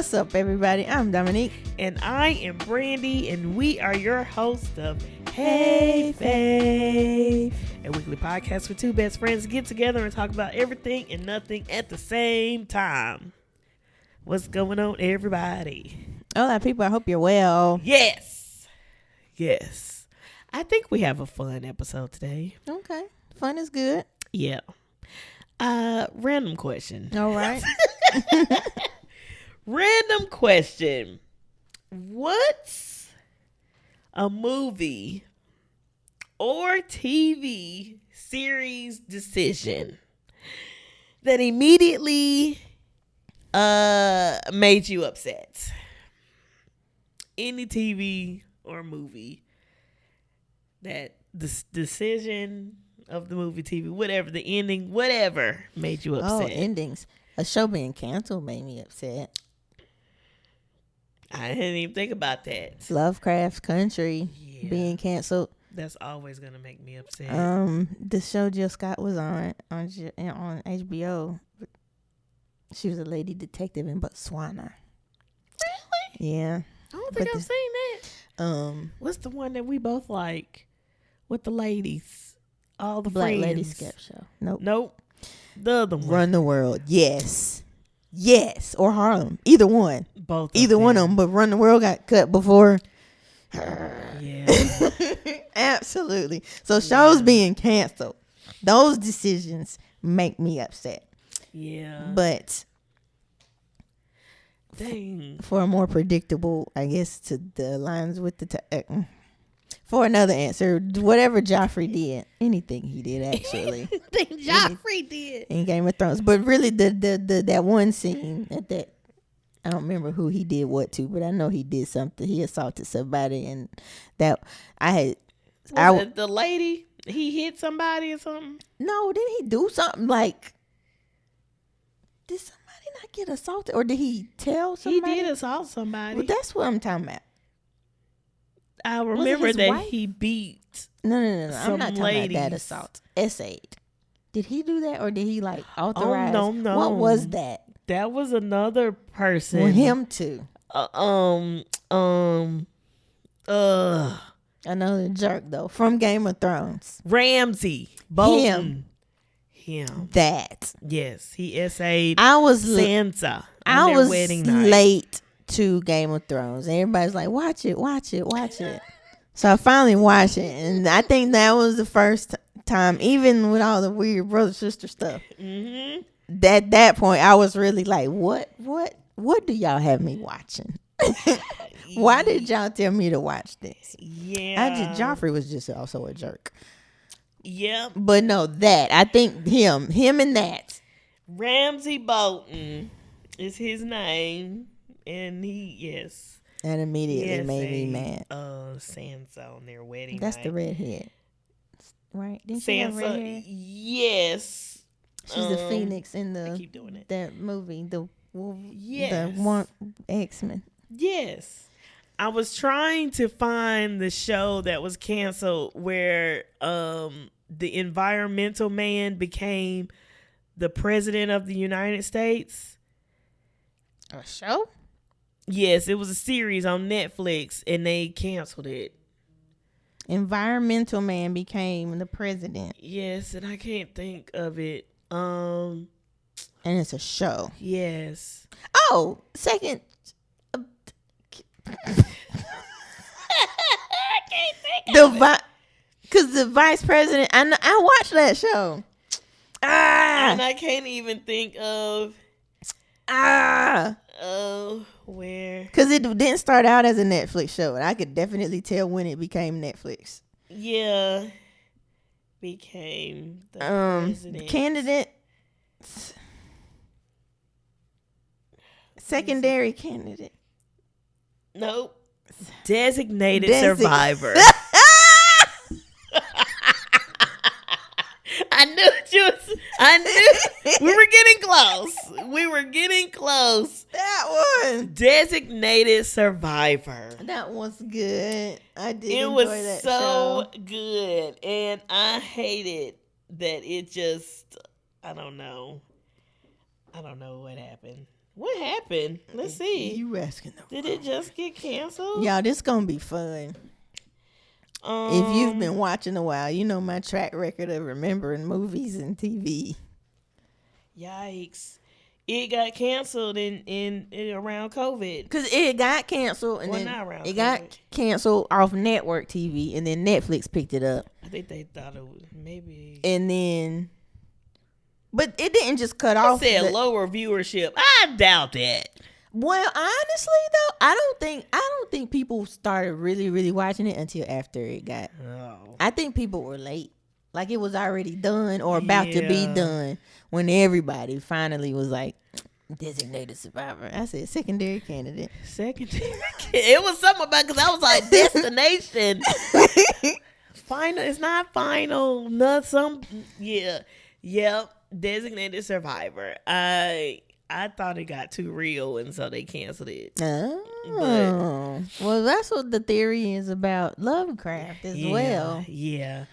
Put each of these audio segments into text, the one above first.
What's up, everybody? I'm Dominique. And I am Brandy, and we are your hosts of Hey Fave, a weekly podcast where two best friends get together and talk about everything and nothing at the same time. What's going on, everybody? Hola, people. I hope you're well. Yes. I think we have a fun episode today. Okay. Fun is good. Yeah. Random question. All right. Random question. What's a movie or TV series decision that immediately made you upset? Any TV or movie that the decision of the movie, TV, whatever, the ending, whatever made you upset. Oh, endings. A show being canceled made me upset. I didn't even think about that. Lovecraft Country being canceled. That's always gonna make me upset. The show Jill Scott was on HBO. She was a lady detective in Botswana. Really? Yeah. I don't think I've seen that. What's the one that we both like with the ladies? All the Black friends. Lady Sketch Show. Nope. The other one. Run the World. Yes. Or Harlem. Either one. Both. Either one of them. But Run the World got cut before. Yeah. Absolutely. So shows being canceled. Those decisions make me upset. Yeah. But dang. For a more predictable, I guess, to the lines with the for another answer, whatever Joffrey did, anything he did actually, Joffrey did in Game of Thrones. But really, the that one scene at that, I don't remember who he did what to, but I know he did something. He assaulted somebody, and that was it the lady? He hit somebody or something? No, didn't he do something like? Did somebody not get assaulted, or did he tell somebody? He did assault somebody. Well, that's what I'm talking about. I remember that wife? He beat. No. I'm not talking ladies. about that assault. Essayed. Did he do that, or did he like authorize? Oh, no. What was that? That was another person. Well, him too. Another jerk though from Game of Thrones. Ramsay Bolton. Him. That. Yes, he essayed. I was Sansa. I was wedding night. late to Game of Thrones. Everybody's like, watch it. So I finally watched it, and I think that was the first time, even with all the weird brother sister stuff. Mm-hmm. That point, I was really like, what do y'all have me watching? Why did y'all tell me to watch this? Yeah, Joffrey was just also a jerk. Yep. But no, that I think him and that Ramsay Bolton is his name, and that immediately made me mad. Sansa on their wedding. That's night. the redhead, right? Didn't she have red hair? Yes. She's the Phoenix in I keep doing it. That movie, the Yes. one X-Men. Yes. I was trying to find the show that was canceled where the environmental man became the president of the United States. A show? Yes, it was a series on Netflix and they canceled it. Environmental man became the president. Yes, and I can't think of it. And it's a show. Yes. Oh, second. I can't think of it. Because the vice president, I watched that show. And I can't even think of where. Because it didn't start out as a Netflix show, and I could definitely tell when it became Netflix. Yeah, became the president. Candidate, secondary candidate. Nope. Designated survivor. I knew we were getting close. That one. Designated survivor. That was good. I did It enjoy was that so show. good. And I hated that it just, I don't know what happened What happened? Let's see. You asking them. Did it just get canceled? Y'all, this gonna be fun. If you've been watching a while, you know my track record of remembering movies and TV. Yikes. It got canceled in around COVID. Because it got canceled and Well, then not around it COVID. got canceled off network TV and then Netflix picked it up. I think they thought it was maybe. And then, but it didn't just cut It off. said lower viewership. I doubt that. Well, honestly though, I don't think people started really watching it until after it got. Oh. I think people were late. Like it was already done or about to be Yeah. done when everybody finally was like designated survivor. I said secondary candidate. Secondary. It was something about because I was like destination. Final. It's not final. Not some. Yeah. Yep. Designated survivor. I thought it got too real and so they canceled it. Oh, well, that's what the theory is about Lovecraft as well. Yeah.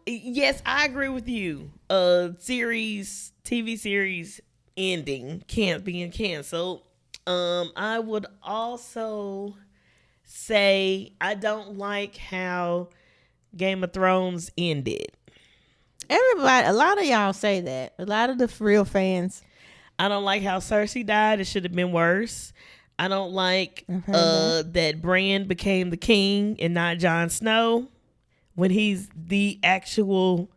Yes, I agree with you. TV series ending being canceled. I would also say I don't like how Game of Thrones ended. Everybody, a lot of y'all say that. A lot of the real fans. I don't like how Cersei died. It should have been worse. I don't like that Bran became the king and not Jon Snow when he's the actual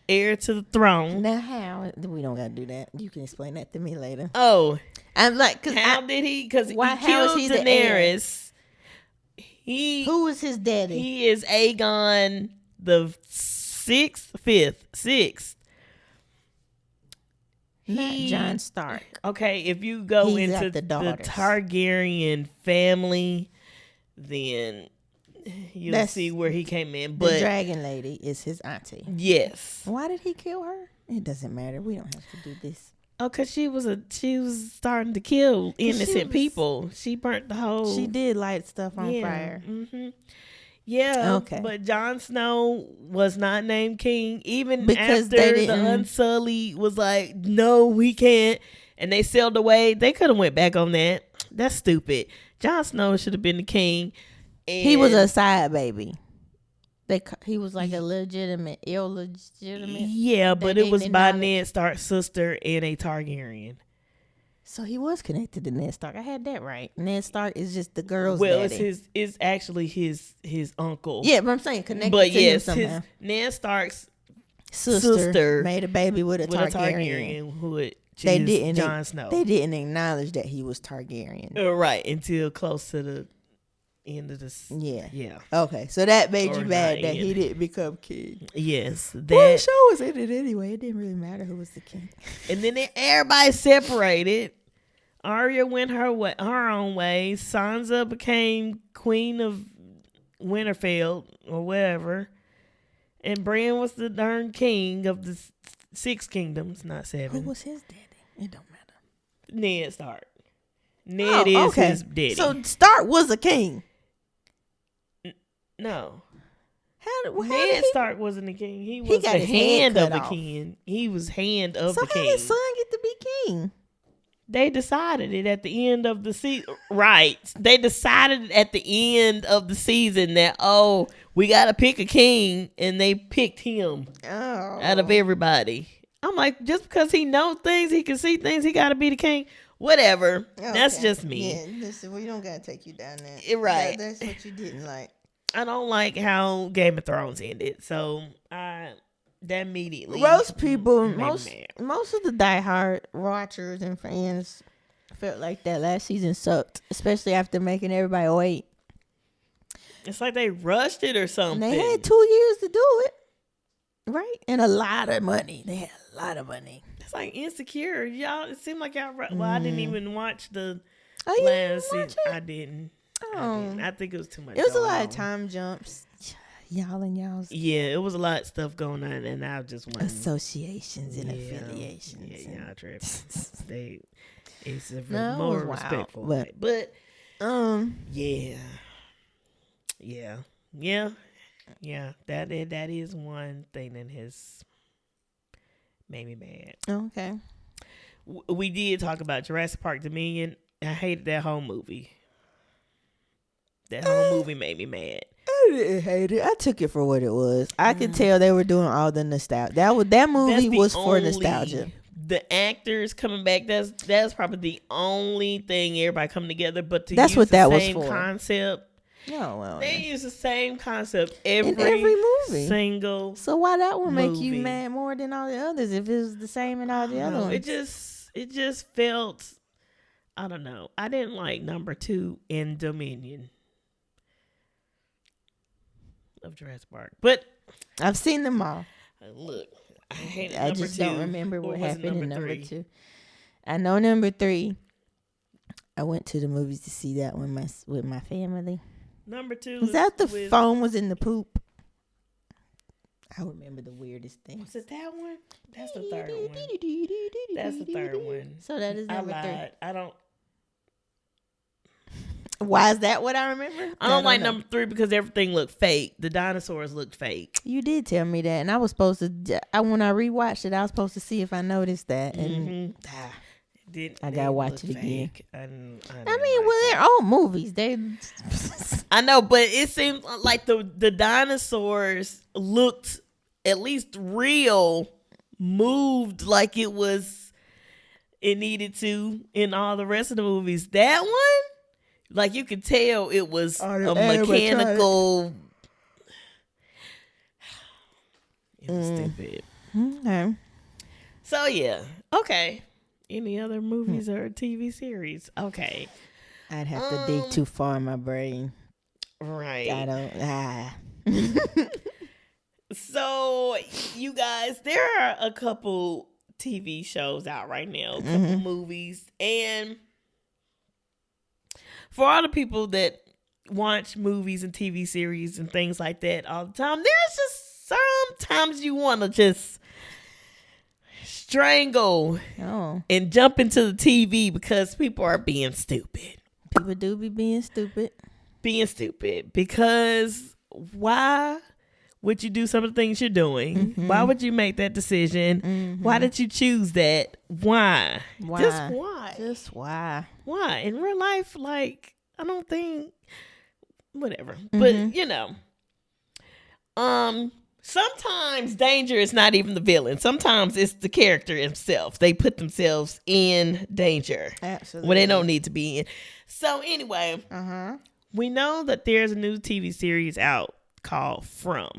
heir to the throne. Now, how? We don't got to do that. You can explain that to me later. Oh, I'm like, because how did he? Because he how killed is he the heir? Daenerys. Who was his daddy? He is Aegon the sixth. Not Jon Stark. Okay, if you go He's into got the the daughters. Targaryen family, then you'll see where he came in. But the dragon lady is his auntie. yes. Why did he kill her? It doesn't matter. We don't have to do this. Oh, because she was starting to kill innocent was- people. She burnt the whole. She did light stuff on fire. Mm-hmm. Yeah. Okay. But Jon Snow was not named king even Because after they the didn't- Unsullied was like, no, we can't, and they sailed away. They could have went back on that. That's stupid. Jon Snow should have been the king. And He was a side baby. He was like a illegitimate. Yeah, but it didn't was by acknowledge- Ned Stark's sister and a Targaryen. So he was connected to Ned Stark. I had that right. Ned Stark is just the girl's Well, daddy. it's actually his uncle. Yeah, but I'm saying connected But to yes, him his somehow. Ned Stark's Sister made a baby with a with Targaryen. a Targaryen who is They didn't. Jon Snow. They didn't acknowledge that he was Targaryen. Right, until close to the end of this. Yeah. Yeah. Okay, so that made Or you mad not that he end. didn't become king. Yes. Well, the That. show was in it anyway. It didn't really matter who was the king. And then everybody separated. Arya went her own way. Sansa became queen of Winterfell or whatever. And Bran was the darn king of the 6 kingdoms, not 7. Who was his daddy? It don't matter. Ned Stark. Ned is his daddy. So Stark was a king. No. How Ned did he? Stark wasn't the king. He was got the his head hand of cut the off. king. He was hand of So the how king. did his son get to be king? They decided it at the end of the season. Right. They decided at the end of the season that, oh, we got to pick a king. And they picked him Oh, out of everybody. I'm like, just because he knows things, he can see things, he got to be the king. Whatever. That's okay. just me. Yeah, listen, we don't gotta take you down there. Right. That's what you didn't like. I don't like how Game of Thrones ended. So, that immediately. Most people, made me most mad. of the diehard watchers and fans felt like that last season sucked, especially after making everybody wait. It's like they rushed it or And something. they had 2 years to do it, right? And a lot of money. They had a lot of money. It's like Insecure. Y'all, it seemed like y'all. Well, I didn't even watch the Oh, you didn't last watch season. it? I didn't. Oh. I think it was too much. It was a going lot on. of time jumps. Y'all and y'all's Yeah, it was a lot of stuff going on, and I just wasn't. associations and Yeah, affiliations. Yeah, and- y'all tripping. It's a No, it more was wild, respectful, but- way. But Yeah. That is one thing that has made me mad. Okay. we did talk about Jurassic Park Dominion. I hated that whole movie. That whole movie made me mad. I didn't hate it. I took it for what it was. I could tell they were doing all the nostalgia. That movie was for nostalgia. The actors coming back. That's probably the only thing everybody coming together. But That's use what the that was same for. Concept. Oh well. They use the same concept in every movie. Single. So why that one make you movie. mad more than all the others if it was the same in all the other ones? It just felt. I don't know. I didn't like number 2 in Dominion of Jurassic Park, but I've seen them all. Look, I hated I number 2. just don't remember what happened in number 3? 2. I know number 3. I went to the movies to see that one with my family. Number 2 was that the phone was in the poop? I remember the weirdest thing. Was it that one? That's the third one. That's the third one. So that is number 3. I don't. Why is that what I remember? I don't like number 3 because everything looked fake. The dinosaurs looked fake. You did tell me that, and I was supposed to. When I rewatched it, I was supposed to see if I noticed that, and I gotta watch it again. I mean, well, they're old movies. I know, but it seemed like the dinosaurs looked at least real, moved like it needed to in all the rest of the movies. That one. Like you could tell it was a mechanical. It was stupid. Okay. So yeah. Okay. Any other movies or TV series? Okay. I'd have to dig too far in my brain. Right. I don't. So you guys, there are a couple TV shows out right now, a couple movies, and for all the people that watch movies and TV series and things like that all the time, there's just sometimes you want to just strangle and jump into the TV because people are being stupid. People do be being stupid. Being stupid because why would you do some of the things you're doing? Why would you make that decision? Why did you choose that? Why? Just why? Just why? Why? In real life, like, I don't think, whatever. But, you know, sometimes danger is not even the villain. Sometimes it's the character himself. They put themselves in danger. Absolutely. When they don't need to be in. So, anyway, we know that there's a new TV series out called From.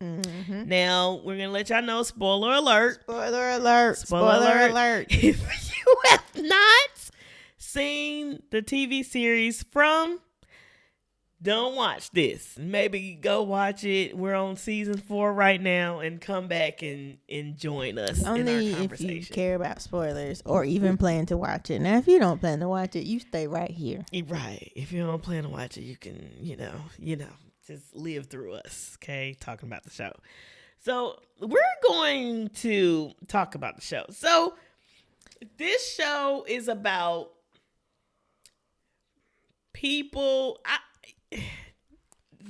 Now we're gonna let y'all know. Spoiler alert! Spoiler alert! Spoiler alert! If you have not seen the TV series From, don't watch this. Maybe go watch it. We're on season 4 right now, and come back and join us in our conversation. If you care about spoilers or even plan to watch it. Now, if you don't plan to watch it, you stay right here. Right. If you don't plan to watch it, you can, you know. Just live through us, okay? Talking about the show. So we're going to talk about the show. So this show is about people.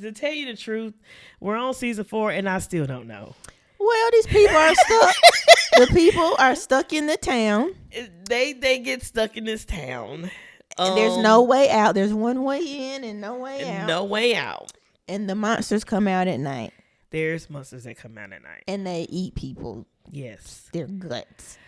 To tell you the truth, we're on season 4 and I still don't know. Well, these people are stuck. The people are stuck in the town. They get stuck in this town. And there's no way out. There's one way in and no way out. No way out. And the monsters come out at night. There's monsters that come out at night. And they eat people. Yes. Their guts.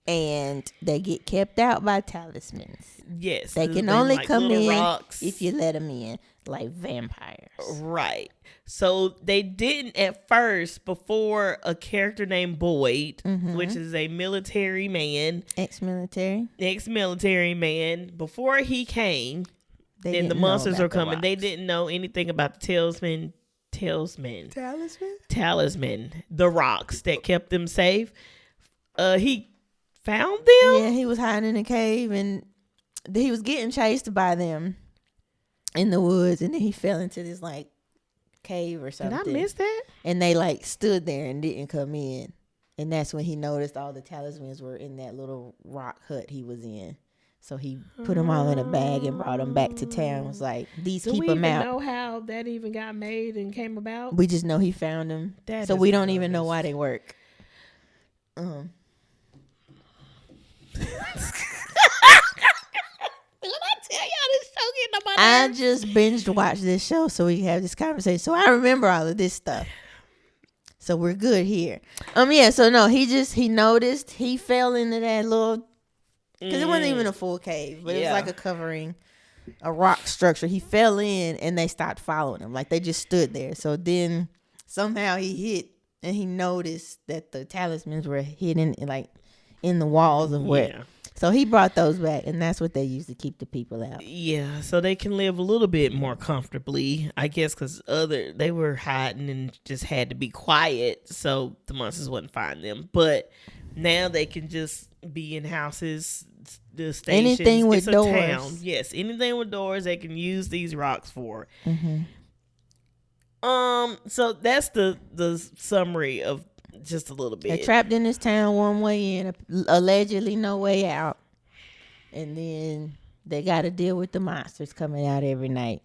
And they get kept out by talismans. Yes. They can only come in rocks. if you let them in, like vampires. Right. So they didn't at first, before a character named Boyd, which is a military man. Ex-military man. Before he came... and the monsters are coming. They didn't know anything about the talisman, the rocks that kept them safe. He found them. Yeah, he was hiding in a cave, and he was getting chased by them in the woods, and then he fell into this like cave or something. Did I miss that? And they like stood there and didn't come in, and that's when he noticed all the talismans were in that little rock hut he was in. So he put them all in a bag and brought them back to town. Was like, these keep them out. Do we even know how that even got made and came about? We just know he found them. So we don't even know why they work. Did I tell y'all this show getting on my I nerves? just binged watched this show so we can have this conversation. So I remember all of this stuff. So we're good here. Yeah, so no, he noticed he fell into that little, because it wasn't even a full cave, but it was like a covering, a rock structure. He fell in and they stopped following him. Like they just stood there. So then somehow he hit and he noticed that the talismans were hidden like in the walls of where. So he brought those back, and that's what they used to keep the people out. Yeah, so they can live a little bit more comfortably, I guess, because they were hiding and just had to be quiet, so the monsters wouldn't find them. But now they can just be in houses, the stations. Anything with doors. Town. Yes, anything with doors they can use these rocks for. Mm-hmm. So that's the summary of just a little bit. They're trapped in this town, one way in, allegedly no way out. And then they got to deal with the monsters coming out every night.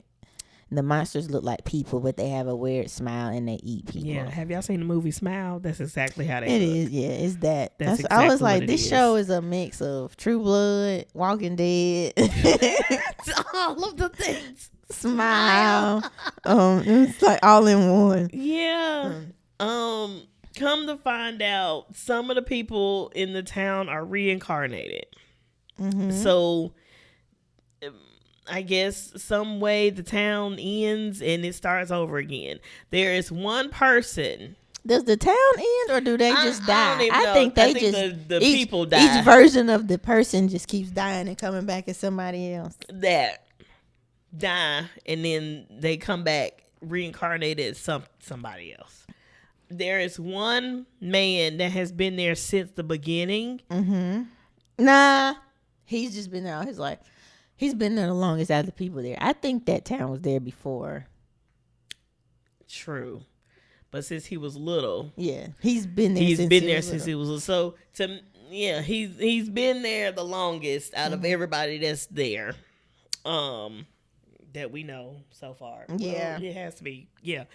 The monsters look like people, but they have a weird smile and they eat people. Yeah, have y'all seen the movie Smile? That's exactly how they It look. is, yeah, it's that. That's I was exactly like, what this it show is a mix of True Blood, Walking Dead, all of the things. Smile. It's like all in one. Yeah. Come to find out, some of the people in the town are reincarnated. Mm-hmm. So I guess some way the town ends and it starts over again. There is one person. Does the town end or do they just die? I think they the people die. Each version of the person just keeps dying and coming back as somebody else. That die and then they come back reincarnated as somebody else. There is one man that has been there since the beginning. Mm-hmm. Nah, he's just been there all his life. He's been there the longest out of the people there. I think that town was there before. True. But since he was little. Yeah, he's been there since he was little. So, he's been there the longest out of everybody that's there. That we know so far. Yeah. Well, it has to be. Yeah.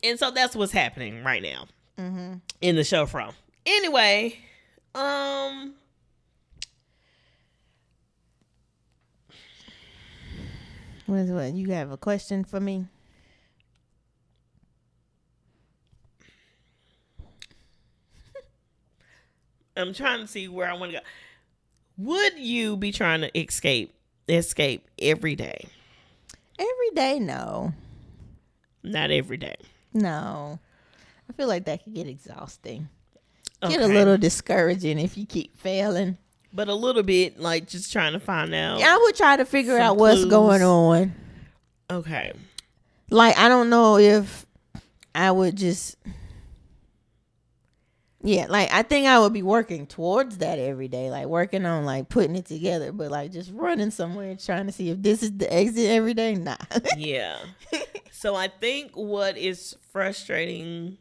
And so that's what's happening right now in the show from. Anyway, what? You have a question for me? I'm trying to see where I want to go. Would you be trying to escape every day? Every day, no. Not every day. No. I feel like that could get exhausting. Get a little discouraging if you keep failing. But a little bit, like just trying to find out. Yeah, I would try to figure out what's going on. Okay. Like, I don't know if I would just... Yeah, like, I think I would be working towards that every day. Like, working on, like, putting it together. But, like, just running somewhere and trying to see if this is the exit every day. Nah. Yeah. So, I think what is frustrating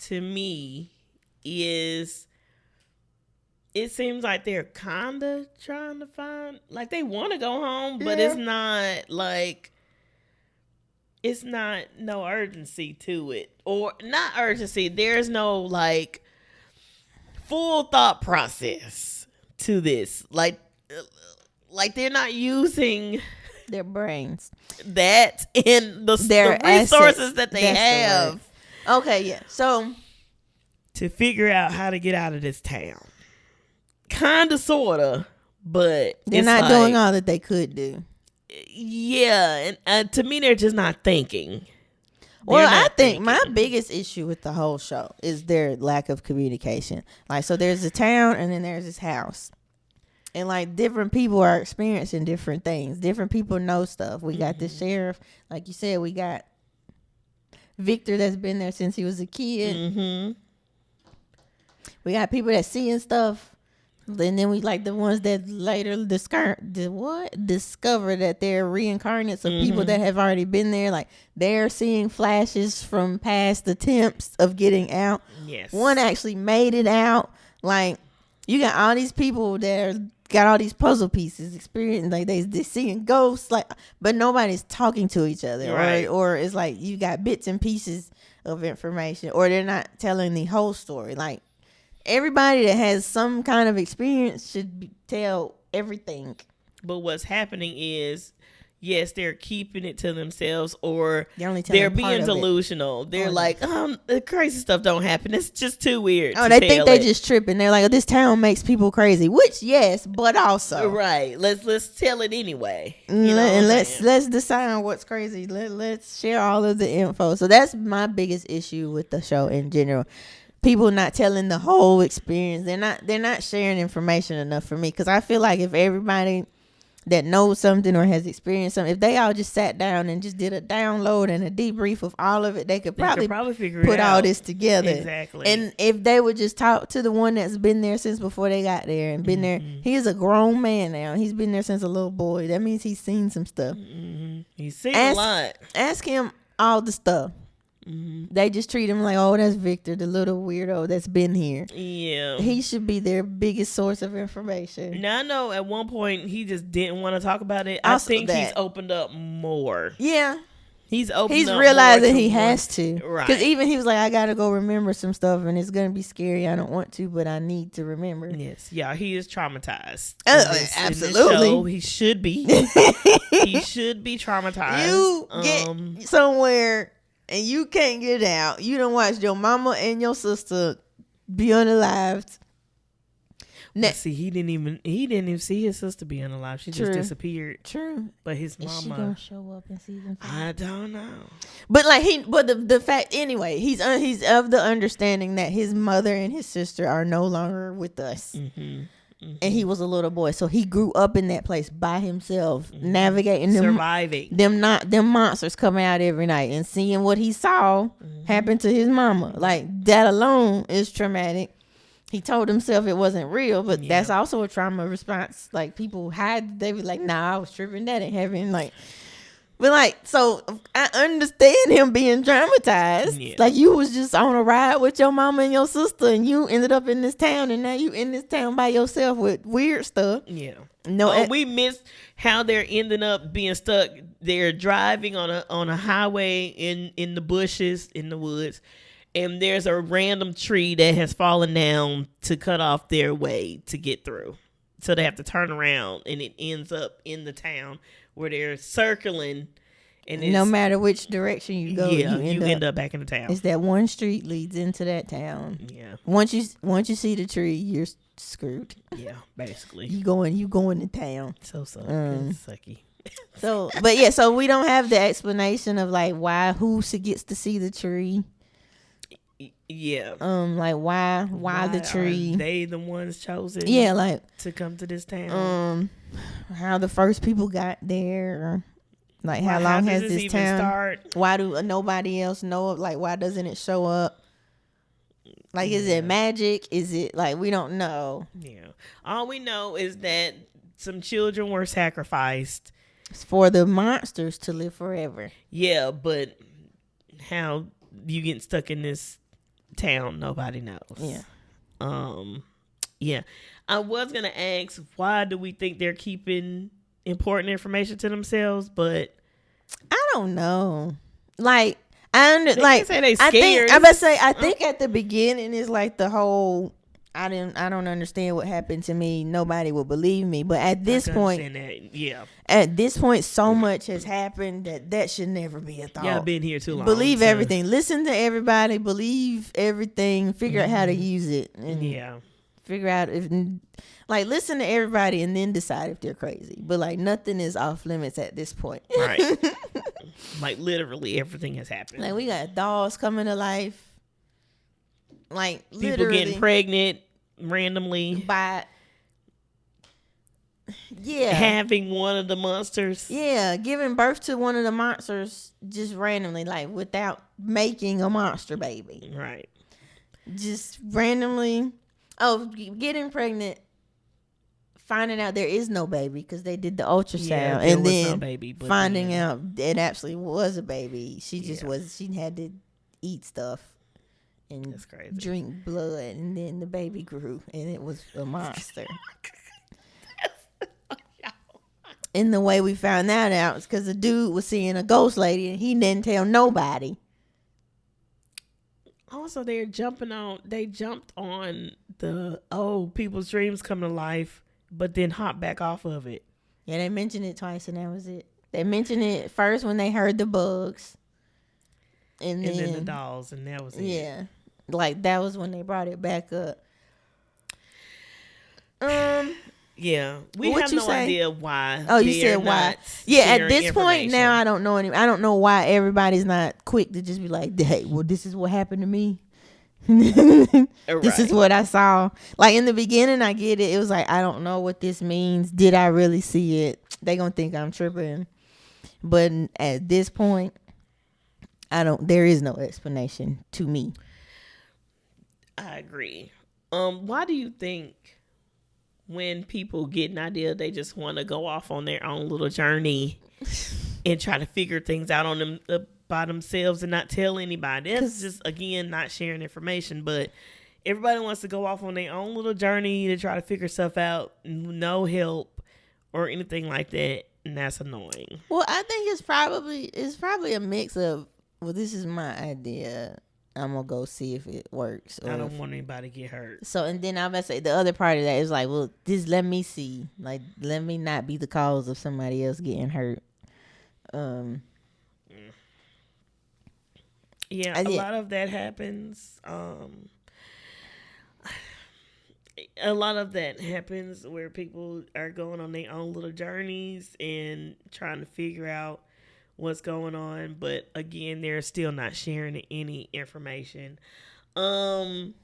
to me is it seems like they're kind of trying to find... Like, they want to go home, but it's not, like... It's not no urgency to it. Or not urgency. There's no, like, full thought process to this. Like they're not using their brains. That in the resources assets that they have. Okay, yeah. So to figure out how to get out of this town. Kinda, sorta, but they're not doing all that they could do. Yeah, and to me, they're just not thinking. Well, I think my biggest issue with the whole show is their lack of communication. Like, so there's a town and then there's this house. And, like, different people are experiencing different things. Different people know stuff. We got the sheriff. Like you said, we got Victor that's been there since he was a kid. Mm-hmm. We got people that's seeing stuff. And then we like the ones that later discover that they're reincarnates of people that have already been there. Like, they're seeing flashes from past attempts of getting out. Yes. One actually made it out. Like, you got all these people that got all these puzzle pieces experiencing, like they seeing ghosts, like, but nobody's talking to each other. Right. Or it's like you got bits and pieces of information, or they're not telling the whole story. Like, Everybody that has some kind of experience should tell everything. But what's happening is, yes, they're keeping it to themselves, or they're being delusional. They're like, the crazy stuff don't happen. It's just too weird. Oh, they think they're just tripping. They're like, oh, this town makes people crazy. Which, yes, but also, right. Let's tell it anyway. And let's decide what's crazy. Let's share all of the info. So that's my biggest issue with the show in general. People not telling the whole experience. They're not sharing information enough for me, because I feel like if everybody that knows something or has experienced something, if they all just sat down and just did a download and a debrief of all of it, they could probably figure put all this together. Exactly. And if they would just talk to the one that's been there since before they got there and been there, he is a grown man now. He's been there since a little boy. That means he's seen some stuff. He's seen a lot. Ask him all the stuff. They just treat him like, oh, that's Victor, the little weirdo that's been here. Yeah, he should be their biggest source of information. Now I know at one point he just didn't want to talk about it. I think he's opened up more. Yeah, he's realizing he has to, right? Because even he was like, I gotta go remember some stuff, and it's gonna be scary. I don't want to, but I need to remember. Yes, yeah, he is traumatized. Absolutely, in this show, he should be. He should be traumatized. You get somewhere and you can't get out. You done watched your mama and your sister be unalived. See, he didn't even see his sister be unalive. She just disappeared. True, but his mama, is she gonna show up in season 5? I don't know. But the fact anyway, he's of the understanding that his mother and his sister are no longer with us. And he was a little boy, so he grew up in that place by himself, navigating them, surviving them monsters coming out every night, and seeing what he saw happen to his mama. Like, that alone is traumatic. He told himself it wasn't real, but that's also a trauma response. Like, people hide, they be like, nah, I was tripping, that ain't happening. Like, but like, so I understand him being traumatized. Yeah. Like, you was just on a ride with your mama and your sister, and you ended up in this town, and now you in this town by yourself with weird stuff. Yeah. No, we missed how they're ending up being stuck. They're driving on a highway in the bushes, in the woods, and there's a random tree that has fallen down to cut off their way to get through. So they have to turn around, and it ends up in the town where they're circling, and no matter which direction you go, you end up back in the town. It's that one street leads into that town. Yeah. Once you see the tree, you're screwed. Yeah, basically. You going to town. So sucky. So we don't have the explanation of like who gets to see the tree. Yeah. Like why the tree? Are they the ones chosen? Yeah, like to come to this town. How the first people got there? Like, how long has this town? Start? Why do nobody else know? Like, why doesn't it show up? Like, is it magic? Is it like, we don't know? Yeah. All we know is that some children were sacrificed for the monsters to live forever. Yeah, but how you get stuck in this town, nobody knows. Yeah. Yeah. I was gonna ask, why do we think they're keeping important information to themselves? But I don't know. Like, I think at the beginning is like the whole I don't understand what happened to me. Nobody will believe me. But at this point, so much has happened that should never be a thought. Yeah, I've been here too long. Believe everything. Listen to everybody. Believe everything. Figure out how to use it. And figure out listen to everybody and then decide if they're crazy. But like, nothing is off limits at this point. Right. Like, literally everything has happened. Like, we got dolls coming to life. Like, people getting pregnant randomly by having one of the monsters. Yeah, giving birth to one of the monsters just randomly, like without making a monster baby. Right. Just randomly. Oh, getting pregnant, finding out there is no baby because they did the ultrasound, and then no baby, finding out it actually was a baby. She just she had to eat stuff and drink blood, and then the baby grew, and it was a monster. And the way we found that out is because the dude was seeing a ghost lady, and he didn't tell nobody. Also, they jumped on the people's dreams come to life, but then hop back off of it. Yeah, they mentioned it twice, and that was it. They mentioned it first when they heard the bugs, and then the dolls, and that was it. Yeah, like that was when they brought it back up. Yeah, we have no idea why. Oh, you said why? Yeah, at this point now, I don't know I don't know why everybody's not quick to just be like, "Hey, well, this is what happened to me. This is what I saw." Like in the beginning, I get it. It was like, I don't know what this means. Did I really see it? They gonna think I'm tripping. But at this point, there is no explanation to me. I agree. Why do you think when people get an idea, they just want to go off on their own little journey and try to figure things out on them by themselves and not tell anybody? That's just, again, not sharing information. But everybody wants to go off on their own little journey to try to figure stuff out, no help or anything like that, and that's annoying. Well, I think it's probably a mix of, well, this is my idea, I'm gonna go see if it works. I don't want anybody to get hurt. So, and then I'm gonna say the other part of that is like, well, just let me see, like, let me not be the cause of somebody else getting hurt. Yeah, a lot of that happens. A lot of that happens where people are going on their own little journeys and trying to figure out what's going on, but again, they're still not sharing any information. What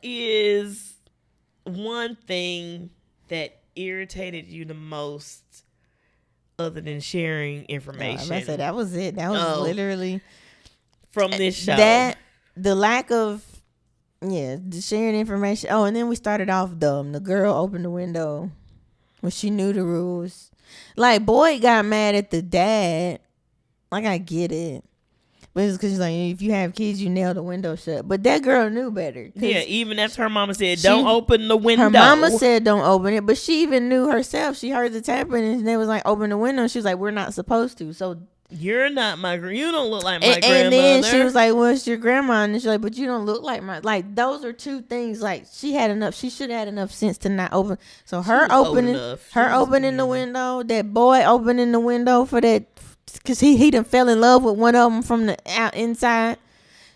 is one thing that irritated you the most other than sharing information? I said that was it. That was literally from this show. That the lack of the sharing information. Oh, and then we started off dumb. The girl opened the window when she knew the rules. Like, Boyd got mad at the dad. Like, I get it. But it's because, like, if you have kids, you nail the window shut. But that girl knew better. Yeah, even after her mama said, don't open the window. Her mama said, don't open it. But she even knew herself. She heard the tapping, and they was like, open the window. And she was like, we're not supposed to. So, you're not you don't look like my grandmother. And then she was like, well, it's your grandma. And she's like, but you don't look like my, like, those are two things. Like, she should have had enough sense to not open. So her opening the window, that boy opening the window for that, because he done fell in love with one of them from the inside.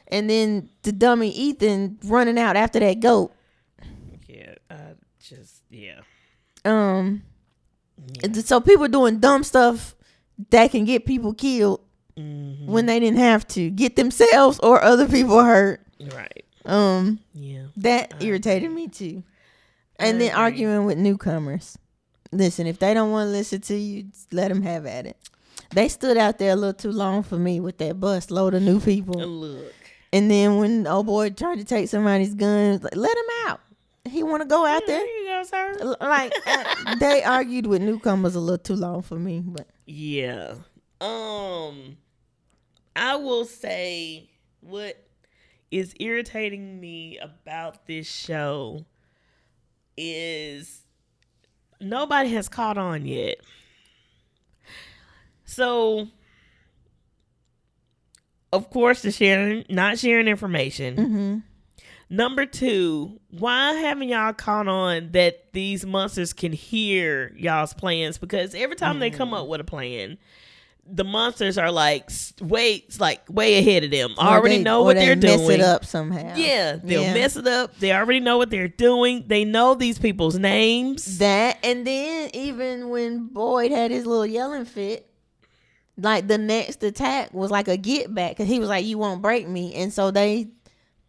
And then the dummy Ethan running out after that goat. Yeah, So people doing dumb stuff that can get people killed when they didn't have to get themselves or other people hurt. Right. That irritated me too. And then arguing with newcomers. Listen, if they don't want to listen to you, let them have at it. They stood out there a little too long for me with that bus load of new people. Look. And then when old boy tried to take somebody's guns, like, let him out. He want to go out there. There you go, sir. Like, they argued with newcomers a little too long for me, but yeah. I will say what is irritating me about this show is nobody has caught on yet. So, of course, not sharing information. Mm-hmm. Number 2, why haven't y'all caught on that these monsters can hear y'all's plans? Because every time they come up with a plan, the monsters are like way ahead of them. Already know what they're doing. Mess it up somehow. Yeah, they'll mess it up. They already know what they're doing. They know these people's names. That, and then even when Boyd had his little yelling fit, like the next attack was like a get back, because he was like, you won't break me. And so they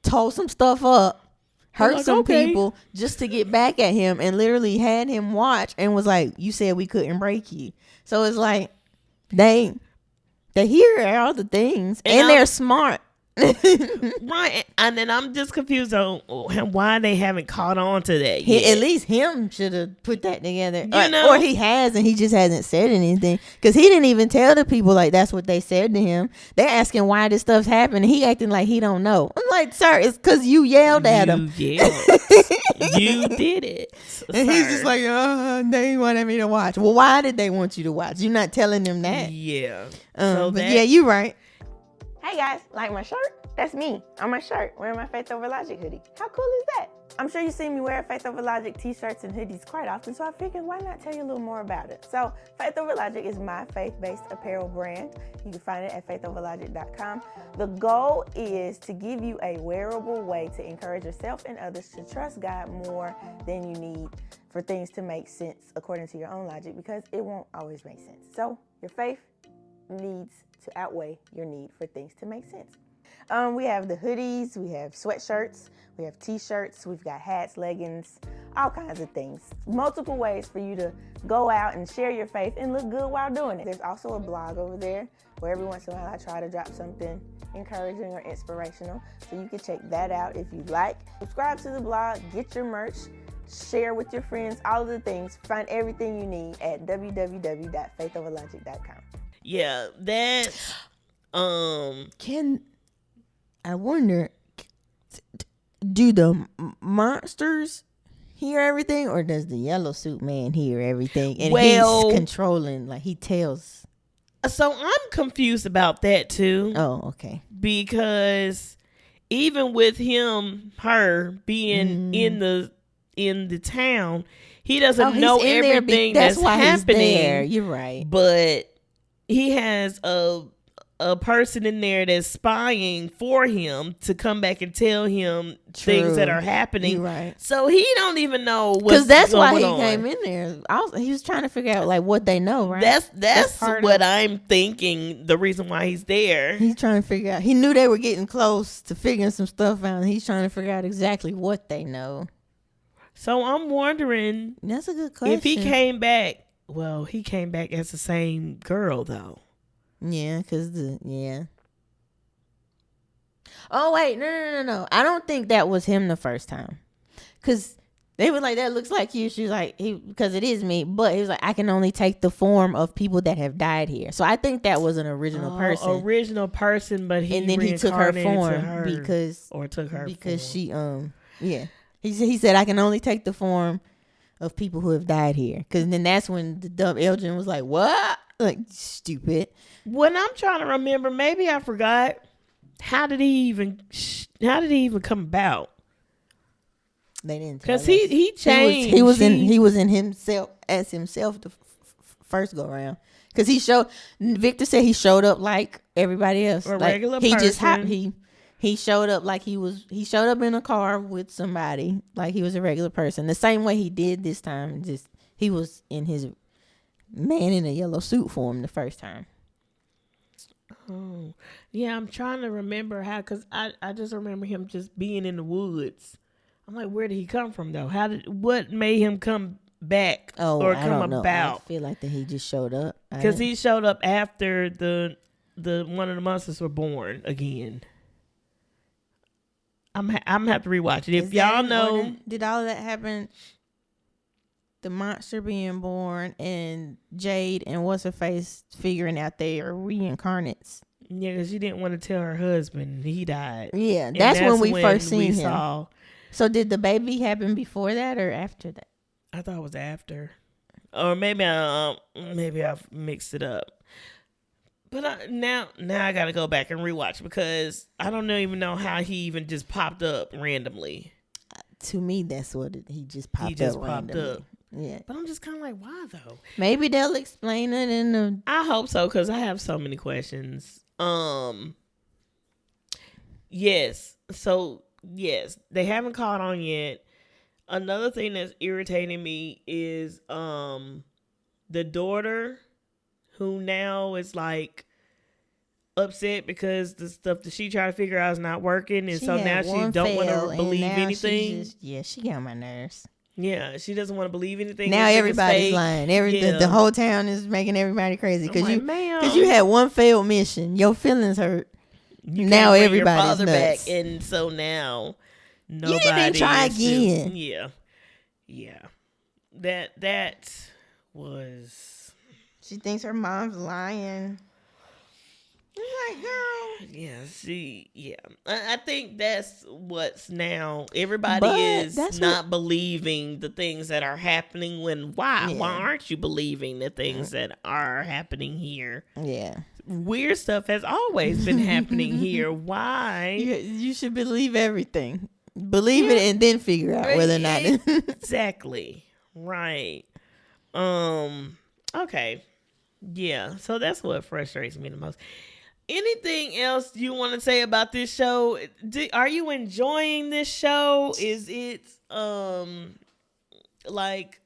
tore some stuff up, hurt some people just to get back at him, and literally had him watch and was like, you said we couldn't break you. So it's like they hear all the things, and they're smart. Right. And then I'm just confused on why they haven't caught on to that yet. At least him should have put that together. Or he has, and he just hasn't said anything. Because he didn't even tell the people, like, that's what they said to him. They're asking why this stuff's happening. He acting like he don't know. I'm like, sir, it's because you yelled at him. You did it. And he's just like, they wanted me to watch. Well, why did they want you to watch? You're not telling them that. Yeah. But yeah, you're right. Hey guys, like my shirt? That's me on my shirt wearing my Faith Over Logic hoodie. How cool is that? I'm sure you see me wear Faith Over Logic t-shirts and hoodies quite often, so I figured why not tell you a little more about it. So Faith Over Logic is my faith-based apparel brand. You can find it at faithoverlogic.com. The goal is to give you a wearable way to encourage yourself and others to trust God more than you need for things to make sense according to your own logic, because it won't always make sense. So your faith needs to outweigh your need for things to make sense. We have the hoodies, we have sweatshirts, we have t-shirts, we've got hats, leggings, all kinds of things. Multiple ways for you to go out and share your faith and look good while doing it. There's also a blog over there where every once in a while I try to drop something encouraging or inspirational. So you can check that out if you'd like. Subscribe to the blog, get your merch, share with your friends, all of the things. Find everything you need at www.faithoverlogic.com. Yeah, that's Can I wonder? Do the monsters hear everything, or does the yellow suit man hear everything? And Well- he's controlling, like he tells. so I'm confused about that too. Oh, okay. Because even with her being in the town, he doesn't He's know in there everything that's that's why happening. He's there. You're right. But he has a person in there that's spying for him to come back and tell him things that are happening. You're right. So he don't even know what's Because that's why he on. came in there. He was trying to figure out like what they know, right? That's part what of- I'm thinking. The reason why he's there. He's trying to figure out. He knew they were getting close to figuring some stuff out. And he's trying to figure out exactly what they know. So I'm wondering That's a good question. if he came back. Well, he came back as the same girl though. Yeah, because Oh, wait. No. I don't think that was him the first time. Because they were like, that looks like you. She was like, because it is me. But he was like, I can only take the form of people that have died here. So I think that was an original person. Original person, but And then he took her reincarnated form to her, because took her form. she, He said, I can only take the form of people who have died here. Because then that's when the dumb Elgin was like, what? Like, stupid. When I'm trying to remember, maybe I forgot. How did he even come about? They didn't tell Because us. he changed. He was in himself the first go around. Because Victor said he showed up like everybody else. A like, regular he person. just he showed up like he showed up in a car with somebody, like he was a regular person. The same way he did this time. Just he was in his man in a yellow suit form the first time. Oh, yeah. I'm trying to remember how, because I just remember him just being in the woods. I'm like, where did he come from though? What made him come back or I come don't know. about? I feel like that he just showed up. Because he showed up after the one of the monsters were born again. I'm gonna have to rewatch it. If y'all know, did all of that happen? The monster being born and Jade and what's her face figuring out they are reincarnates. yeah, because she didn't want to tell her husband he died. Yeah, And that's when we first seen him. Saw, So did the baby happen before that or after that? I thought it was after, or maybe I mixed it up. But now I gotta go back and rewatch because I don't even know how he even just popped up randomly. To me, that's what he just popped up randomly. Yeah, But I'm just kind of like, why though? maybe they'll explain it in the. I hope so because I have so many questions. Yes. So yes, they haven't caught on yet. Another thing that's irritating me is the daughter who now is like upset because the stuff that she tried to figure out is not working, and so now she don't want to believe anything. She got on my nerves. Yeah, she doesn't want to believe anything. Now everybody's lying. The whole town is making everybody crazy because you had one failed mission. Your feelings hurt. Now everybody's nuts. Back, and so now nobody. You didn't even try again. Yeah. That was. She thinks her mom's lying. It's like, girl. Yeah. I think that's what's now. Everybody is not believing the things that are happening. Why aren't you believing the things that are happening here? Yeah. weird stuff has always been happening here. Why? You should believe everything. Believe it and then figure out whether or not. Exactly. Right. Okay. Yeah. So that's what frustrates me the most. Anything else you want to say about this show? Are you enjoying this show? Is it like,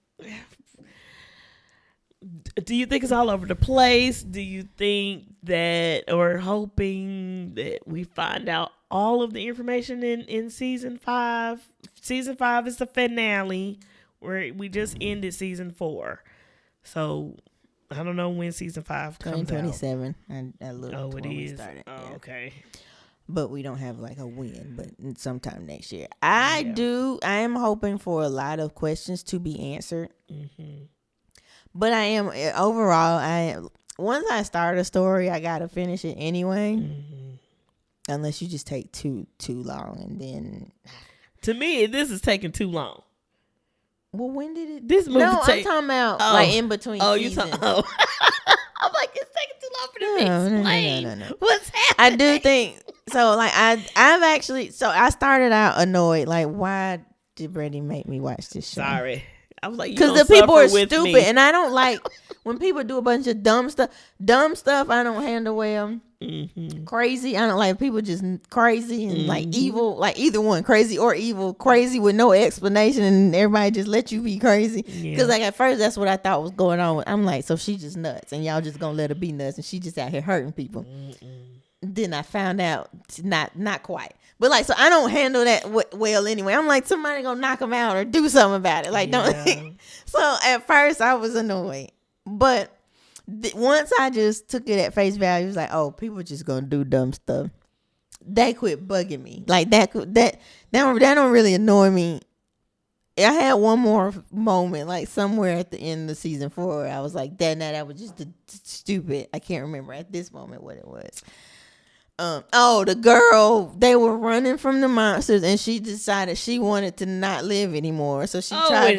do you think it's all over the place? Do you think that, or hoping that we find out all of the information in season 5? Season 5 is the finale, where we just ended season 4. So I don't know when season 5 comes out. 2027. I looked. Oh, it when we is. started. Oh, yeah. okay. But we don't have like a win, but sometime next year. I am hoping for a lot of questions to be answered. Mm-hmm. But I am overall. Once I start a story, I gotta finish it anyway. Mm-hmm. Unless you just take too long, and then. To me, this is taking too long. Well, when did it? This movie. I'm talking about like in between. Oh, seasons. you talking? Oh, I'm like, it's taking too long for them to explain No. what's happening. I do think so. Like I've actually. So I started out annoyed. Like, why did Brandy make me watch this show? Sorry, I was like, because the people are stupid, and I don't like when people do a bunch of dumb stuff. Dumb stuff I don't handle well. Mm-hmm. Crazy, I don't like people just crazy and like evil, like either one, crazy or evil. Crazy with no explanation, and everybody just let you be crazy. Because like at first that's what I thought was going on. I'm like, so she just nuts, and y'all just gonna let her be nuts, and she just out here hurting people. Then I found out not quite, but like, so I don't handle that well anyway. I'm like, somebody gonna knock them out or do something about it. Like, don't. So at first I was annoyed, but once I just took it at face value, it was like, oh, people just gonna do dumb stuff. They quit bugging me. Like that don't really annoy me. I had one more moment, like somewhere at the end of season 4, where I was like, that was just stupid. I can't remember at this moment what it was. The girl, they were running from the monsters, and she decided she wanted to not live anymore. So she tried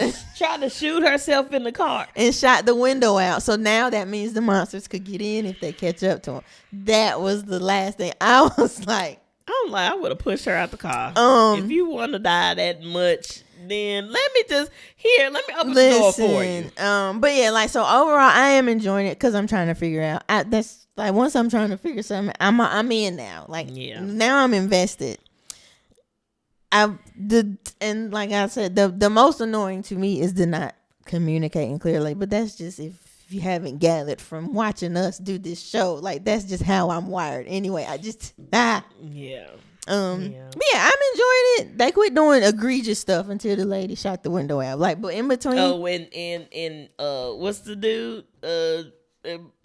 to shoot herself in the car and shot the window out. So now that means the monsters could get in if they catch up to them. That was the last thing. I was like, I would have pushed her out the car. If you want to die that much, then let me open the door for you. But yeah, like, so overall, I am enjoying it because I'm trying to figure out. That's like, once I'm trying to figure something, I'm in now. Like, now I'm invested. And like I said, the most annoying to me is the not communicating clearly. But that's just if you haven't gathered from watching us do this show. Like, that's just how I'm wired. Anyway, I just But yeah, I'm enjoying it. They quit doing egregious stuff until the lady shot the window out. Like, but in between. Oh, and what's the dude?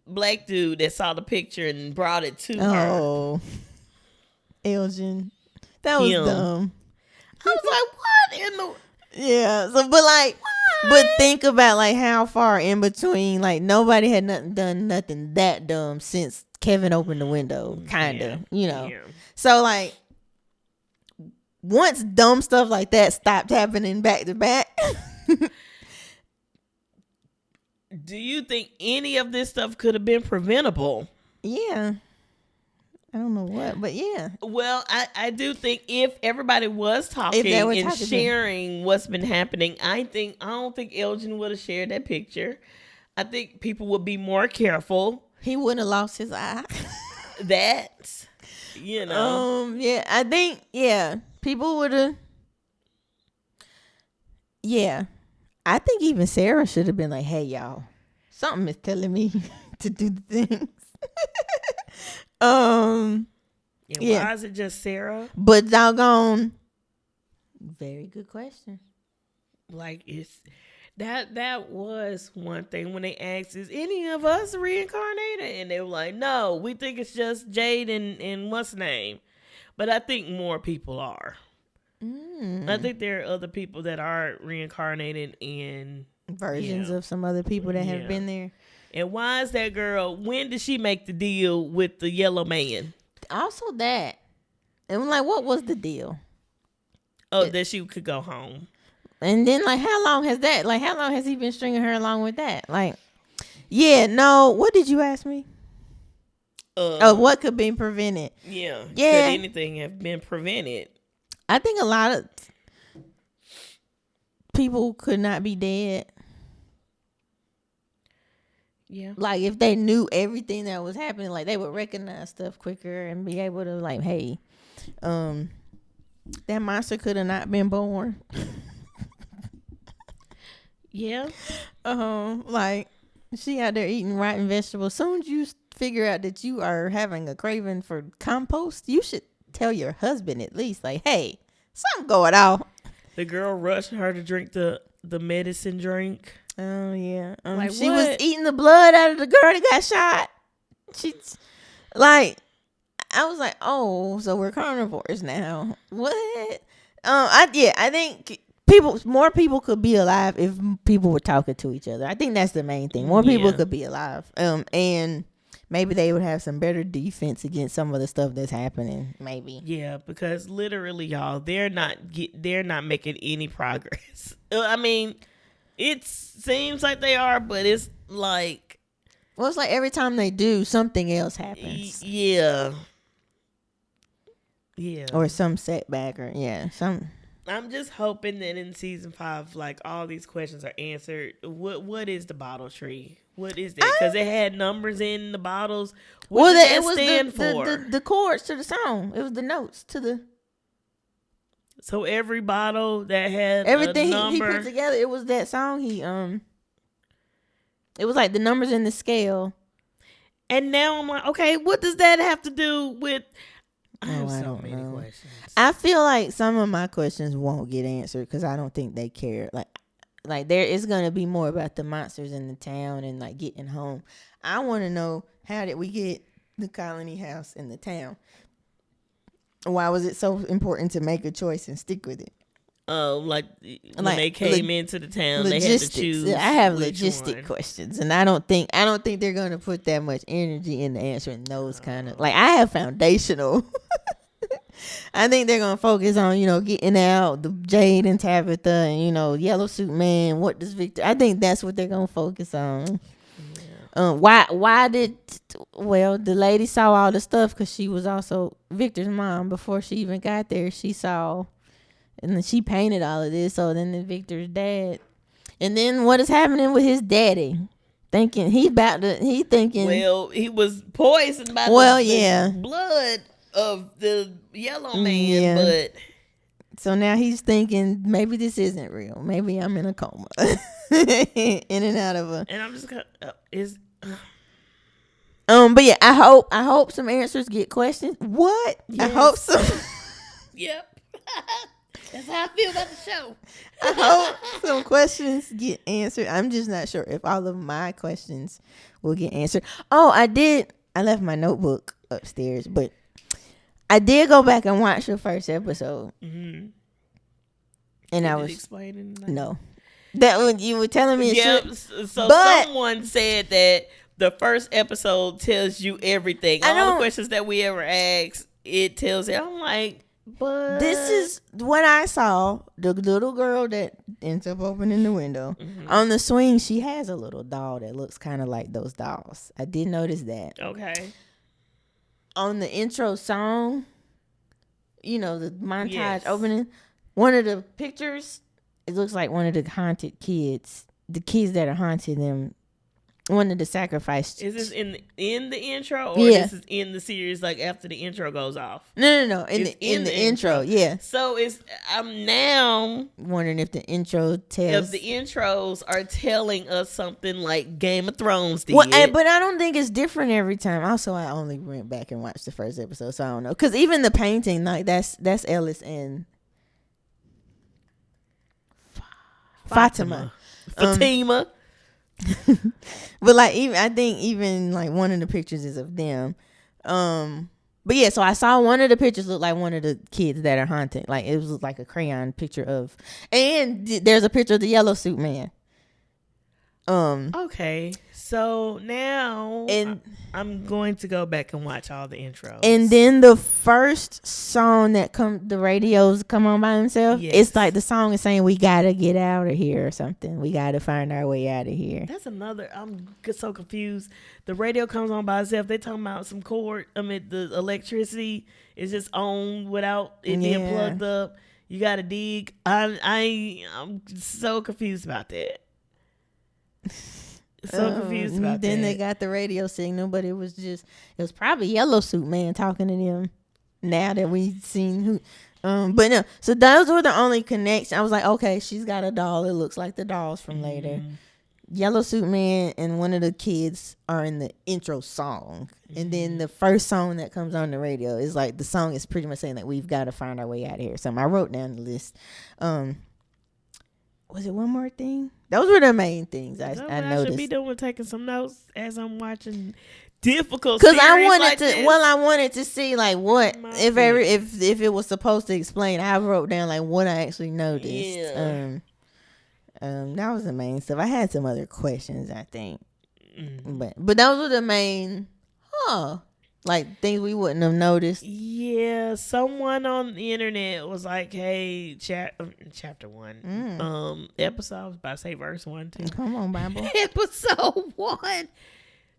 Black dude that saw the picture and brought it to her. Oh, Elgin, that was dumb. I was like, what in the? Yeah. So, but like, but think about like how far in between. Like, nobody had done nothing that dumb since Kevin opened the window. Kinda, Yeah. So like, once dumb stuff like that stopped happening back to back. Do you think any of this stuff could have been preventable? Yeah. I don't know what, but yeah. Well, I do think if everybody was talking and sharing what's been happening, I don't think Elgin would have shared that picture. I think people would be more careful. He wouldn't have lost his eye. That, Yeah, I think, people would have. Yeah. I think even Sarah should have been like, hey, y'all, something is telling me to do the things. Why is it just Sarah? But doggone, very good question. Like, it's that was one thing when they asked, is any of us reincarnated? And they were like, no, we think it's just Jade and what's her name. But I think more people are. I think there are other people that are reincarnated in versions of some other people that have been there. And why is that girl? When did she make the deal with the yellow man? Also that. And I'm like, what was the deal? Oh, that she could go home. And then, like, how long has that? Like, how long has he been stringing her along with that? Like, yeah, no. What did you ask me? what could be prevented? Yeah. Yeah. Could anything have been prevented? I think a lot of people could not be dead. Yeah. Like if they knew everything that was happening, like they would recognize stuff quicker and be able to like, hey, that monster could have not been born. Yeah. Like she out there eating rotten vegetables. Soon as you figure out that you are having a craving for compost, you should tell your husband at least, like, hey, something going on. The girl rushed her to drink the medicine drink. Oh yeah, Like, she what? was eating the blood out of the girl that got shot. She's like, I was like, oh, so we're carnivores now. What? I think more people could be alive if people were talking to each other. I think that's the main thing. More people could be alive. And maybe they would have some better defense against some of the stuff that's happening. Maybe. Yeah, because literally, y'all, they're not making any progress. I mean, it seems like they are, but it's like, well, it's like every time they do, something else happens. Yeah. Or some setback, or some. I'm just hoping that in season 5, like, all these questions are answered. What is the bottle tree? What is that? Because it had numbers in the bottles. What does that stand for? The chords to the song. It was the notes to the. So every bottle that had everything a he number, put together, it was that song. It was like the numbers in the scale. And now I'm like, okay, what does that have to do with? I have I so don't many know. questions. I feel like some of my questions won't get answered because I don't think they care. Like there is gonna be more about the monsters in the town and like getting home. I want to know, how did we get the colony house in the town? Why was it so important to make a choice and stick with it? Like when they came into the town, they had to choose. I have logistic questions, and I don't think they're gonna put that much energy into answering those kind of. Like I have foundational. I think they're gonna focus on getting out the Jade and Tabitha and Yellow Suit Man. What does Victor? I think that's what they're gonna focus on. Yeah. Why did the lady saw all the stuff because she was also Victor's mom before she even got there. She saw. And then she painted all of this. So then Victor's dad. And then what is happening with his daddy? He thinking. Well, he was poisoned by the blood of the yellow man. But so now he's thinking maybe this isn't real. Maybe I'm in a coma. In and out of a. And I'm just gonna But yeah, I hope some answers get questioned. What? Yes. I hope so. Yep. That's how I feel about the show. I hope some questions get answered. I'm just not sure if all of my questions will get answered. Oh, I left my notebook upstairs, but I did go back and watch the first episode. Mm-hmm. And I was explaining. No, that when you were telling me. So someone said that the first episode tells you everything. All the questions that we ever asked, it tells you. I'm like. But this is what I saw. The little girl that ends up opening the window on the swing. She has a little doll that looks kind of like those dolls. I did notice that. Okay. On the intro song, the montage opening. One of the pictures, it looks like one of the haunted kids. The kids that are haunting them. One of the sacrifice. Is this in the intro or this is in the series like after the intro goes off? No. In the intro, yeah. So I'm now wondering if the intro tells. If the intros are telling us something like Game of Thrones did. Well, but I don't think it's different every time. Also, I only went back and watched the first episode, so I don't know. Because even the painting, like that's Ellis and Fatima. But like I think even like one of the pictures is of them. But yeah, so I saw one of the pictures look like one of the kids that are haunted. Like it was like a crayon picture of, and there's a picture of the Yellow Suit Man. Okay. So now And I'm going to go back and watch all the intros. And then the first song that the radios come on by themselves, Yes. it's like the song is saying we gotta get out of here or something. We gotta find our way out of here. That's another. I'm so confused. The radio comes on by itself. They talking about some cord. I mean, the electricity is just on without it being plugged up. You gotta dig. I'm so confused about that. Confused about then that. they got the radio signal, but it was probably Yellow Suit Man talking to them. Now that we've seen who, but no. So those were the only connections. I was like, okay, she's got a doll. It looks like the dolls from later. Yellow Suit Man and one of the kids are in the intro song, and then the first song that comes on the radio is like the song is pretty much saying that we've got to find our way out of here. So I wrote down the list. Was it one more thing? Those were the main things I noticed. I should be doing taking some notes as I'm watching difficult because series I wanted like to. this. Well, I wanted to see like what if it was supposed to explain. I wrote down like what I actually noticed. Yeah. That was the main stuff. I had some other questions, I think, but those were the main. Like things we wouldn't have noticed. Yeah, someone on the internet was like, "Hey, chapter 1, episode." I was about to say verse 1 too. Come on, Bible. Episode 1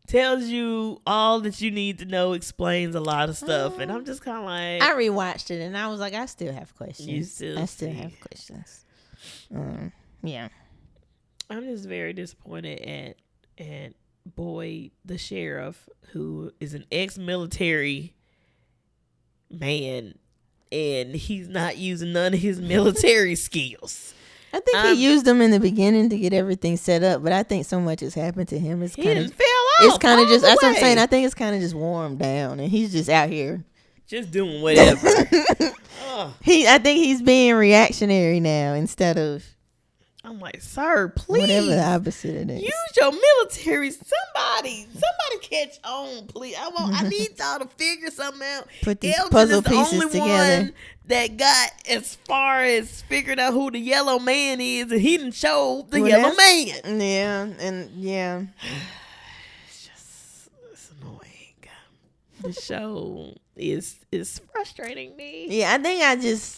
tells you all that you need to know, explains a lot of stuff, and I'm just kind of like, I rewatched it and I was like, I still have questions. You I still have questions. Yeah. I'm just very disappointed at Boyd, the sheriff, who is an ex-military man, and he's not using none of his military skills. I think he used them in the beginning to get everything set up, but I think so much has happened to him. He done fell off. It's kind of just, that's what I'm way. saying. I think it's kind of just warmed down, and he's just out here. Just doing whatever. I think he's being reactionary now instead of. I'm like, sir, please. Whatever the opposite of that. Use your military. Somebody catch on, please. I need y'all to figure something out. Put these Elgin puzzle is the pieces only together. one that got as far as figuring out who the yellow man is, and he didn't show the yellow man. Yeah, and yeah. It's annoying. The show is frustrating me. Yeah, I think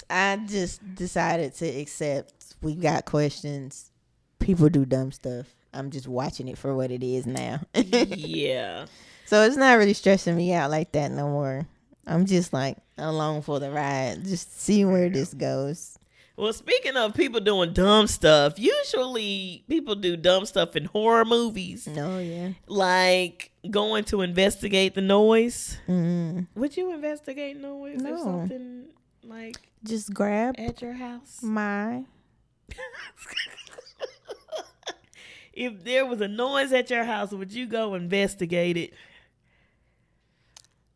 I just decided to accept we got questions. People do dumb stuff. I'm just watching it for what it is now. Yeah. So it's not really stressing me out like that no more. I'm just like along for the ride, just seeing where this goes. Well, speaking of people doing dumb stuff, usually people do dumb stuff in horror movies. Oh, yeah. Like going to investigate the noise. Mm-hmm. Would you investigate noise or something like just grab at your house? If there was a noise at your house, would you go investigate it?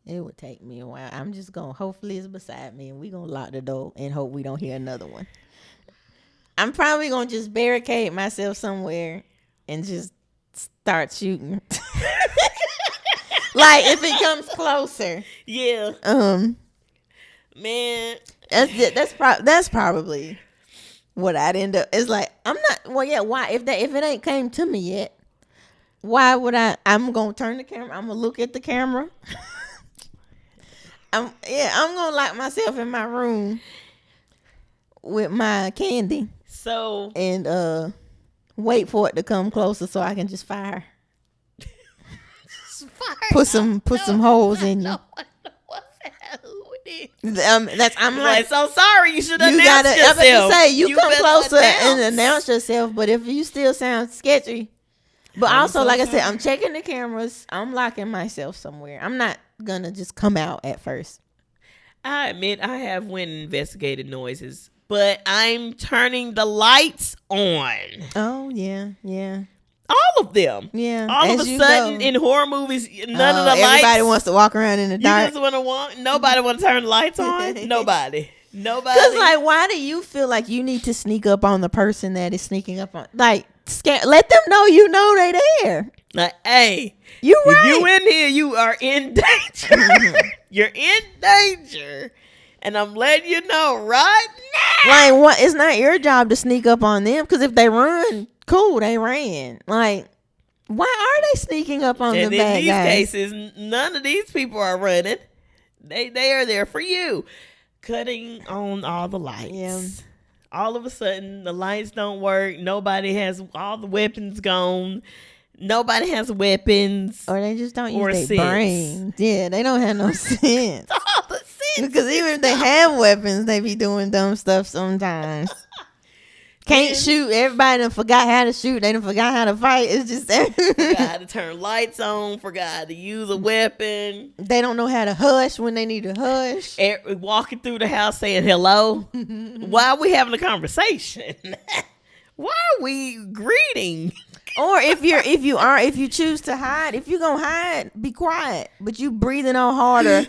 It would take me a while. I'm just going to, hopefully it's beside me, and we're going to lock the door and hope we don't hear another one. I'm probably going to just barricade myself somewhere and just start shooting. Like if it comes closer. Yeah. Man. That's probably what I'd end up. It's like, I'm not, well, yeah, why? If it ain't came to me yet, why would I'm going to turn the camera. I'm going to look at the camera. I'm going to lock myself in my room with my candy. So. And wait for it to come closer so I can just fire. Put some holes in you. I'm like, so sorry. You should announce yourself. I was to say you come closer announce. and announce yourself. But if you still sound sketchy, but also like I said, I'm checking the cameras. I'm locking myself somewhere. I'm not gonna just come out at first. I admit I have went and investigated noises, but I'm turning the lights on. Oh yeah. All of them. Yeah. All of a sudden in horror movies, none of the lights. Everybody wants to walk around in the dark. You just nobody want to turn the lights on. Nobody. Because like, why do you feel like you need to sneak up on the person that is sneaking up on? Like, let them know they there. Like, hey, if you in here, you are in danger. You're in danger. And I'm letting you know right now. Like, what? It's not your job to sneak up on them, because if they run, cool, they ran. Like, Why are they sneaking up on And the in bad these guys? cases, none of these people are running. They are there for you. Cutting on all the lights. Yeah. All of a sudden, the lights don't work. Nobody has all the weapons gone. Nobody has weapons. Or they just don't Or use their sense. brains. Yeah, they don't have no sense. All the sense Because even is if they gone. have weapons, they be doing dumb stuff sometimes. Can't And- shoot. Everybody done forgot how to shoot. They done forgot how to fight. It's just Forgot how to turn lights on. Forgot how to use a weapon. they don't know how to hush when they need to hush. Walking through the house saying hello. Why are we having a conversation? Why are we greeting? Or if you choose to hide, if you gonna hide, be quiet. But you breathing on harder.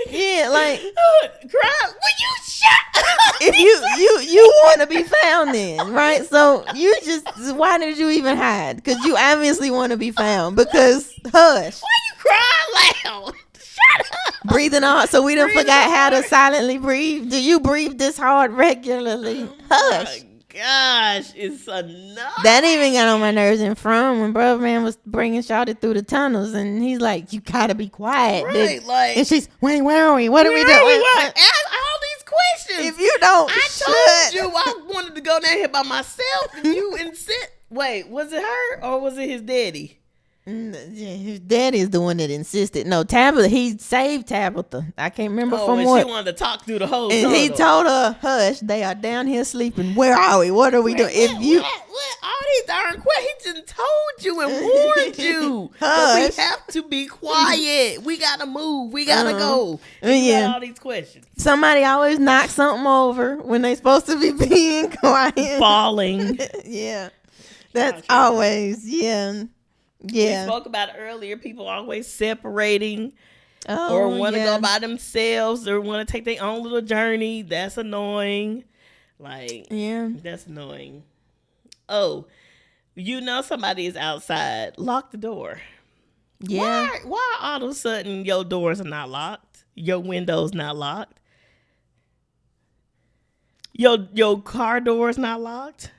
Yeah, like Cry. Will you shut up? if you want to be found, then right. So you just why did you even hide? Because you obviously want to be found. Because hush, Why you crying loud? Shut up. breathing on. So we done Breathing forgot how to hard. silently breathe. Do you breathe this hard regularly? Hush. My gosh, it's enough. That even got on my nerves. And from when Brother Man was bringing Shawty through the tunnels, and he's like, "You gotta be quiet." Right, like, and she's, "Wait, where are we? What are we where doing?" Ask all these questions. If you don't, I told you I wanted to go down here by myself, and you insist. Wait, was it her or was it his daddy? Yeah, his daddy is the one that insisted. No, Tabitha, he saved Tabitha. I can't remember Oh, from and what. she wanted to talk through the whole And he tunnel. told her, "Hush, they are down here sleeping. Where are we? What are we doing?" If you What? All these darn questions, he just told you and warned you. But Hush. we have to be quiet. We gotta move. We gotta go. Yeah. And you got all these questions. somebody always knocks something over when they supposed to be being quiet. Falling. Yeah, that's Gotcha. always yeah. We spoke about it earlier. People always separating Oh, or want to yeah. go by themselves or want to take their own little journey. That's annoying. Like, Yeah. that's annoying. Oh, you know somebody is outside. Lock the door. Yeah. Why all of a sudden your doors are not locked? Your windows not locked? Your car door's not locked?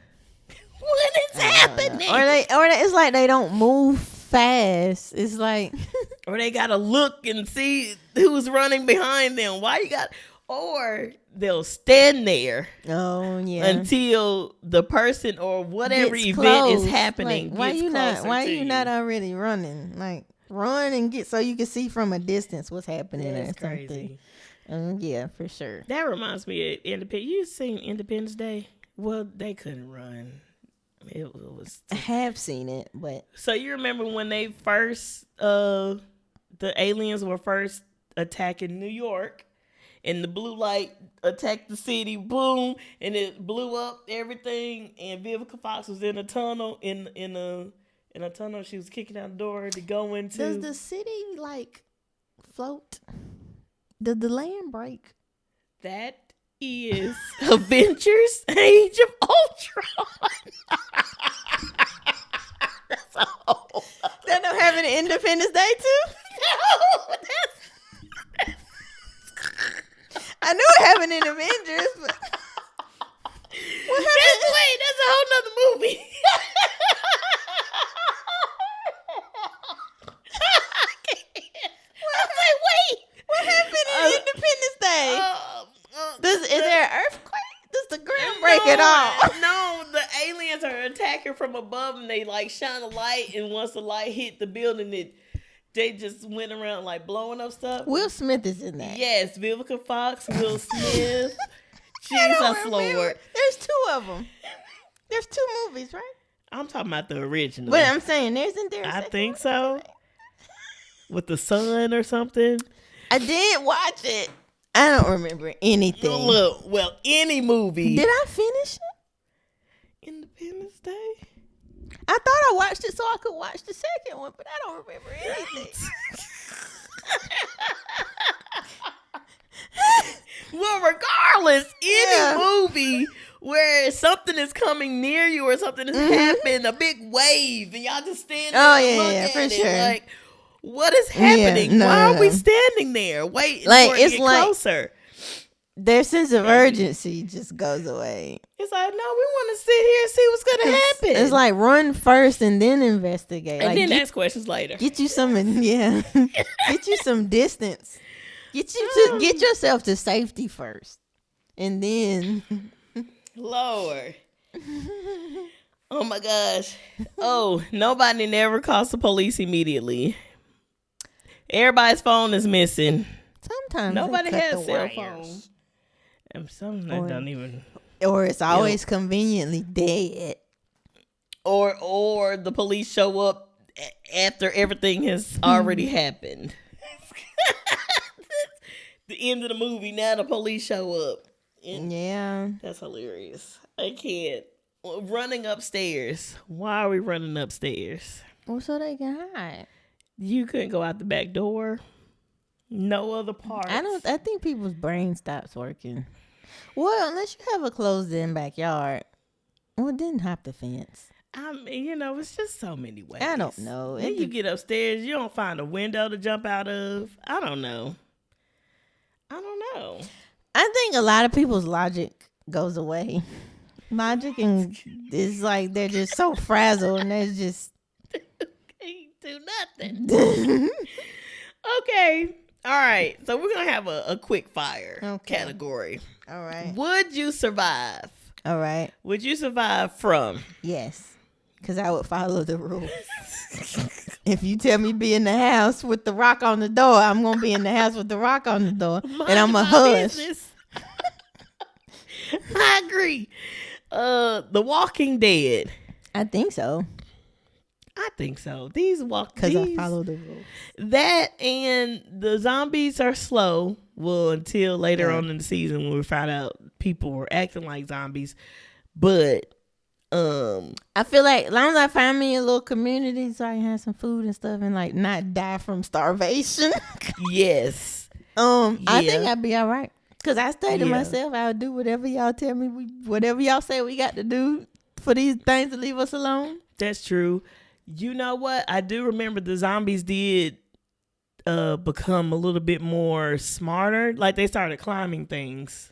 What is happening? Or it's like they don't move fast. It's like Or they gotta look and see who's running behind them. Why you got? Or they'll stand there oh yeah. until the person or whatever Gets event is close. happening. Like, why gets you not? closer Why to you not already running? Like run and get so you can see from a distance what's happening. That's or something. crazy. Yeah, for sure. That reminds me of Independence. You seen Independence Day? Well, they couldn't run. It was. I have seen it, but So you remember when they first, the aliens were first attacking New York, and the blue light attacked the city, boom, and it blew up everything. And Vivica Fox was in a tunnel, in a tunnel. She was kicking out the door to go into. does the city like float? Does the land break? That is Avengers: Age of Ultron. That's a whole other- They don't have an Independence Day too. No, that's I knew it happened in Avengers, but what happened? wait, that's a whole nother movie. I was like, wait. What happened in Independence Day? Is there an earthquake? Does the ground break at all? No, the aliens are attacking from above, and they like shine a light, and once the light hit the building, they just went around like blowing up stuff. Will Smith is in that. Yes, Vivica Fox, Will Smith. I don't Jesus remember. Lord. There's two of them. There's two movies, right? I'm talking about the original. But I'm saying isn't there? A I second think one? so. With the sun or something. I did watch it. I don't remember anything. Look, well, any movie. Did I finish it? Independence Day? I thought I watched it so I could watch the second one, but I don't remember anything. Well, regardless, any Yeah. movie where something is coming near you or something has happened, a big wave, and y'all just stand there Oh, and yeah, look yeah, at for it, sure. like, what is happening? no, Why are we no. standing there waiting Like, for it to it's get like- closer? their sense of urgency just goes away. It's like, no, we want to sit here and see what's gonna happen. It's like run first and then investigate, and like, then ask questions later. get you some, yeah, get you some distance. Get yourself to safety first, and then. Lord. Oh my gosh. Oh, nobody never calls the police immediately. Everybody's phone is missing. Sometimes Nobody they cut has the cell wires. phones. And some that don't even. Or it's always conveniently dead. Or the police show up after everything has already happened. The end of the movie, now the police show up. Yeah. That's hilarious. I can't. Running upstairs. Why are we running upstairs? Well, so they can hide. You couldn't go out the back door. No other parts. I think people's brain stops working. Well, unless you have a closed-in backyard. Well, then hop the fence. It's just so many ways. I don't know. Then you get upstairs, you don't find a window to jump out of. I don't know. I think a lot of people's logic goes away. Logic and it's like they're just so frazzled and they're just can't do nothing. Okay. All right. So we're gonna have a quick fire category. All right. Would you survive? All right. Would you survive from? Yes. Because I would follow the rules. If you tell me be in the house with the rock on the door, I'm going to be in the house with the rock on the door. And I'm a hush. I agree. The Walking Dead. I think so. These Because I follow the rules. That and the zombies are slow. Well, until later on in the season when we found out people were acting like zombies. But I feel like as long as I find me a little community so I can have some food and stuff and like not die from starvation. Yes. I think I'd be all right. Because I stay to myself. I'll do whatever y'all tell me. Whatever y'all say we got to do for these things to leave us alone. That's true. You know what? I do remember the zombies did become a little bit more smarter. Like they started climbing things.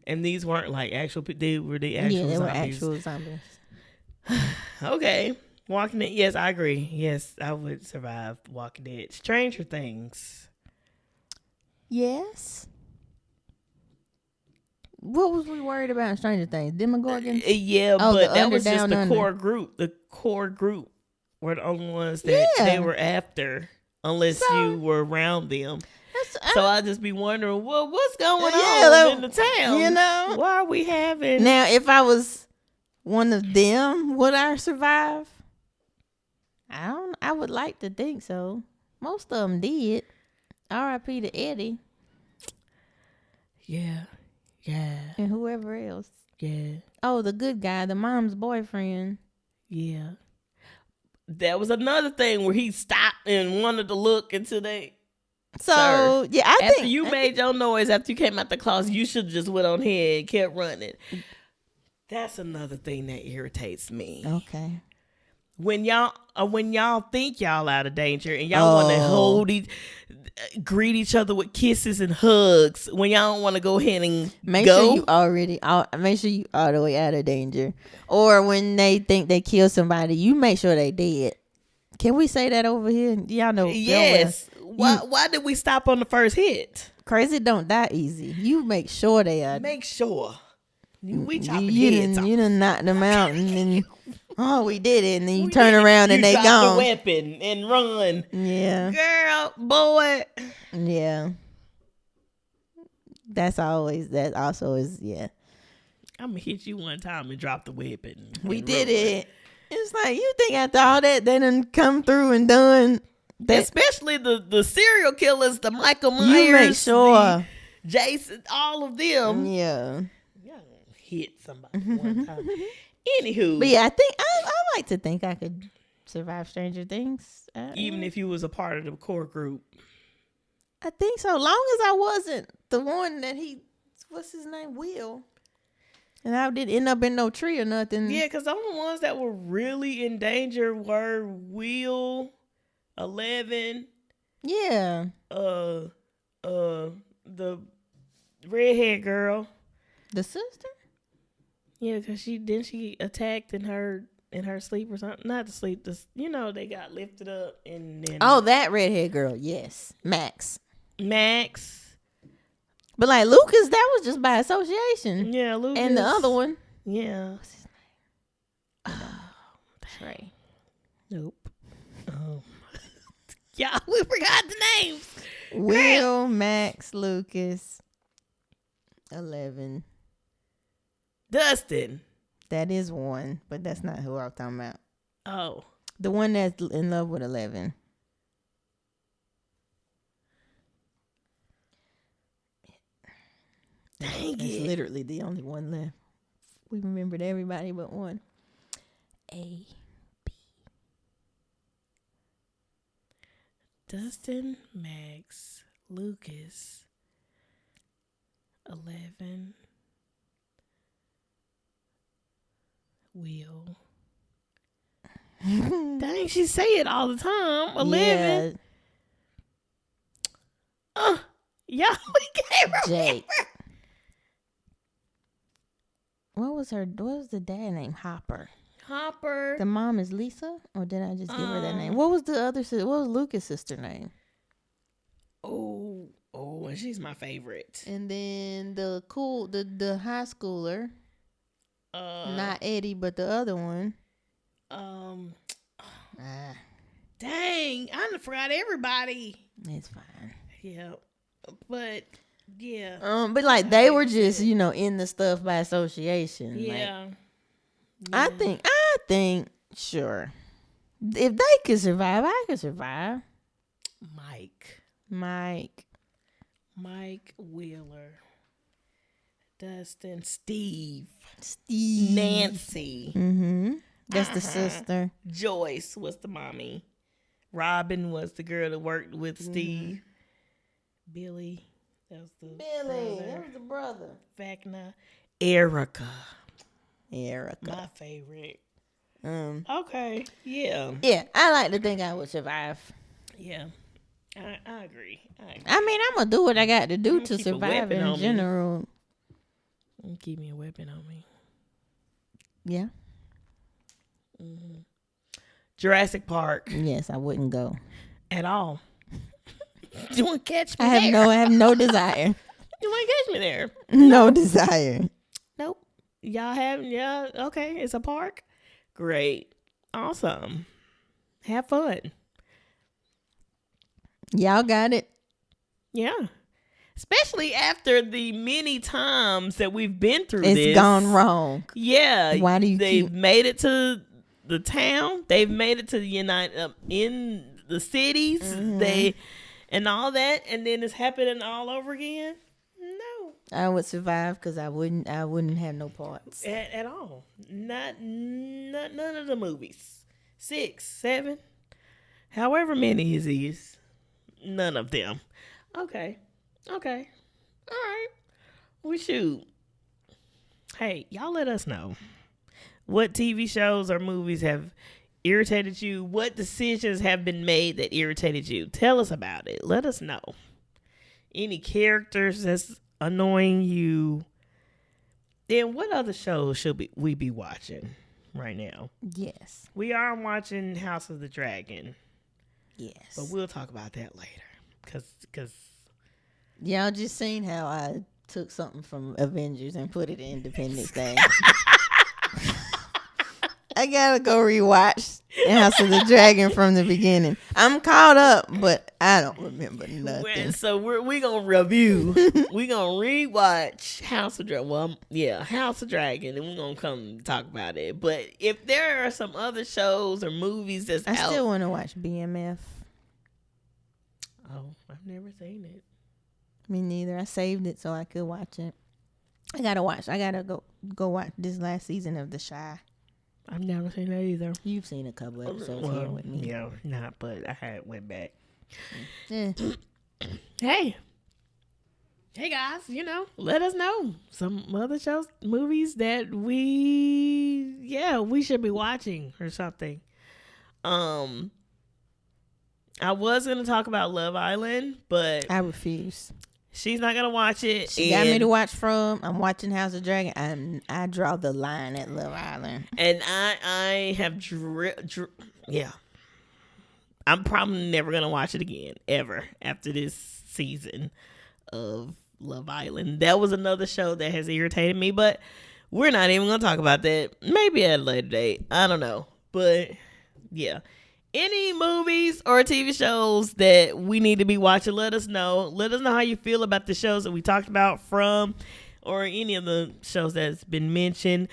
And these weren't like actual. They were the actual zombies. Yeah, they were actual zombies. Okay. Walking Dead. Yes, I agree. Yes, I would survive Walking Dead. Stranger Things. Yes. What was we worried about in Stranger Things? Demogorgons? Yeah, but that was just the core group. The core group were the only ones that they were after, unless you were around them. So I'd just be wondering, well, what's going on in the town? You know? Why are we having... Now, if I was one of them, would I survive? I would like to think so. Most of them did. R.I.P. to Eddie. Yeah. And whoever else. Yeah. Oh, the good guy, the mom's boyfriend. Yeah. That was another thing where he stopped and wanted to look until they... So, I after think... you made your noise, after you came out the closet, you should have just went on here and kept running. That's another thing that irritates me. Okay. When y'all think y'all out of danger and y'all want to greet each other with kisses and hugs, when y'all don't want to go ahead and make sure you all the way out of danger. Or when they think they killed somebody, you make sure they dead. Can we say that over here? Y'all know. Yes. Why did we stop on the first hit? Crazy don't die easy. You make sure they are. Make sure. We chopping heads off. You done knocked them out and then we did it, and then you turn around and they gone. The weapon and run. Yeah. Girl, boy. Yeah. That also is I'm gonna hit you one time and drop the weapon. We did it. It's like, you think after all that they done come through and done that? Especially the serial killers, the Michael Myers, you make sure. Jason, all of them. Yeah. Y'all hit somebody one time. Anywho. But yeah, I think I like to think I could survive Stranger Things. Even if you was a part of the core group. I think so. Long as I wasn't the one that what's his name? Will. And I didn't end up in no tree or nothing. Yeah, because the only ones that were really in danger were Will, 11. Yeah. The redhead girl. The sister? Yeah, because she attacked in her sleep or something. Not the sleep. They got lifted up and then. Oh, that redhead girl. Yes, Max. But like Lucas, that was just by association. Yeah, Lucas. And the other one. Yeah. What's his name? Trey. Nope. Yeah, we forgot the names. Will, Max, Lucas. 11. Dustin. That is one, but that's not who I'm talking about. Oh. The one that's in love with 11. Dang It's it. literally the only one left. We remembered everybody but one. A. Dustin, Max, Lucas, 11, Will. Dang, she say it all the time. 11. Yeah, we can't remember. Jake. What was the dad name? Hopper. The mom is Lisa, or did I just give her that name? What was the other sister? What was Lucas' sister name? Oh, and she's my favorite. And then the high schooler, not Eddie, but the other one. Dang, I done forgot everybody. It's fine. Yeah, but yeah. But like they were just in the stuff by association. Yeah. Like, I think sure. If they could survive, I could survive. Mike Wheeler, Dustin, Steve, Steve, Nancy. That's the sister. Joyce was the mommy. Robin was the girl that worked with Steve. Billy, that was the brother. Vecna. Erica. My favorite. Okay. Yeah. Yeah, I like to think I would survive. Yeah. I agree. I mean, I'm gonna do what I got to do to keep a survive weapon in on me. general. Keep me a weapon on me. Yeah. Jurassic Park. Yes, I wouldn't go at all. You want to catch me? I have no desire. You want to catch me there? No desire. Nope. Y'all have, yeah, okay. It's a park. Great. Awesome. Have fun. Y'all got it. Yeah. Especially after the many times that we've been through it's this. It's gone wrong. Yeah. Why do you They've made it to the town. They've made it to the in the cities. And all that. And then it's happening all over again. No. I would survive because I wouldn't have no parts. At all. Not none of the movies. 6, 7. However many it is. None of them. Okay. All right. We shoot. Hey, y'all let us know what TV shows or movies have irritated you. What decisions have been made that irritated you? Tell us about it. Let us know. Any characters that's annoying you. Then what other shows should we be watching right now? Yes. We are watching House of the Dragon. Yes. But we'll talk about that later. Because y'all just seen how I took something from Avengers and put it in Independence Day. I gotta go rewatch House of the Dragon from the beginning. I'm caught up, but I don't remember nothing. So we're gonna review. We're gonna rewatch House of Dragon. Well, yeah, House of Dragon, and we're gonna come talk about it. But if there are some other shows or movies that's I still want to watch BMF. Oh, I've never seen it. Me neither. I saved it so I could watch it. I gotta go watch this last season of The Chi. I've never seen that either. You've seen a couple episodes here with me. Yeah, not, but I had went back. Yeah. Hey guys, let us know some other shows, movies that we should be watching or something. I was gonna talk about Love Island, but I refuse. She's not gonna watch it. She got me to watch From. I'm watching House of Dragon. And I draw the line at Love Island. And I have yeah. I'm probably never gonna watch it again ever after this season of Love Island. That was another show that has irritated me, but we're not even gonna talk about that. Maybe at a later date. I don't know, but yeah. Any movies or TV shows that we need to be watching, let us know. Let us know how you feel about the shows that we talked about From, or any of the shows that's been mentioned.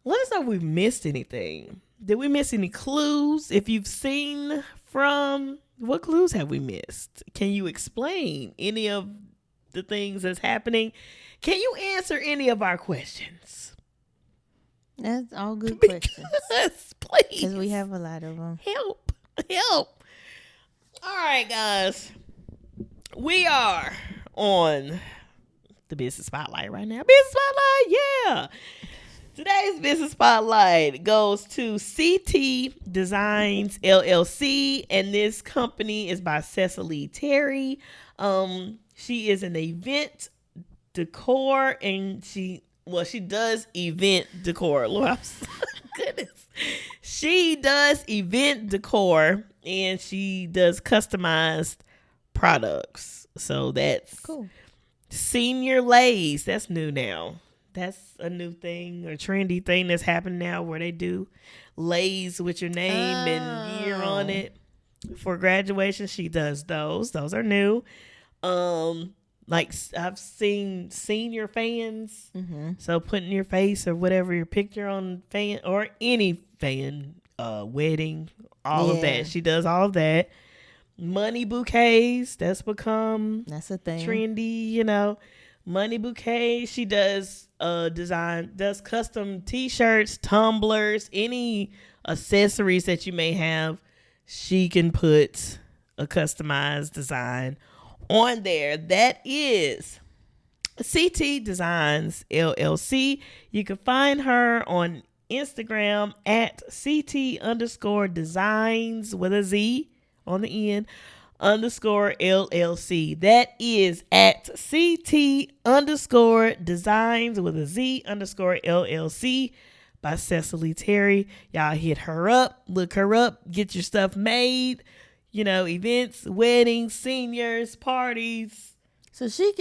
Let us know if we've missed anything. Did we miss any clues? If you've seen From, what clues have we missed? Can you explain any of the things that's happening? Can you answer any of our questions? That's all good questions. Please. Because we have a lot of them. Help. All right, guys. We are on the Business Spotlight right now. Business Spotlight, yeah. Today's Business Spotlight goes to CT Designs LLC, and this company is by Cecily Terry. She is an event decor, and she does event decor. Lord, goodness. She does event decor, and she does customized products. So that's cool. Senior Lays. That's new now. That's a new thing, or trendy thing that's happening now, where they do lays with your name and year on it for graduation. She does those. Those are new. Like I've seen senior fans. Mm-hmm. So putting your face or whatever, your picture on fan, or any fan, wedding, all of that. She does all of that. Money bouquets. That's a thing. Trendy, money bouquets. She does does custom t-shirts, tumblers, any accessories that you may have. She can put a customized design on there. That is CT Designs LLC. You can find her on Instagram at CT_designs with a Z on the end _LLC. That is at CT_designs with a Z _LLC by Cecily Terry. Y'all hit her up, look her up, get your stuff made. Events, weddings, seniors, parties. So she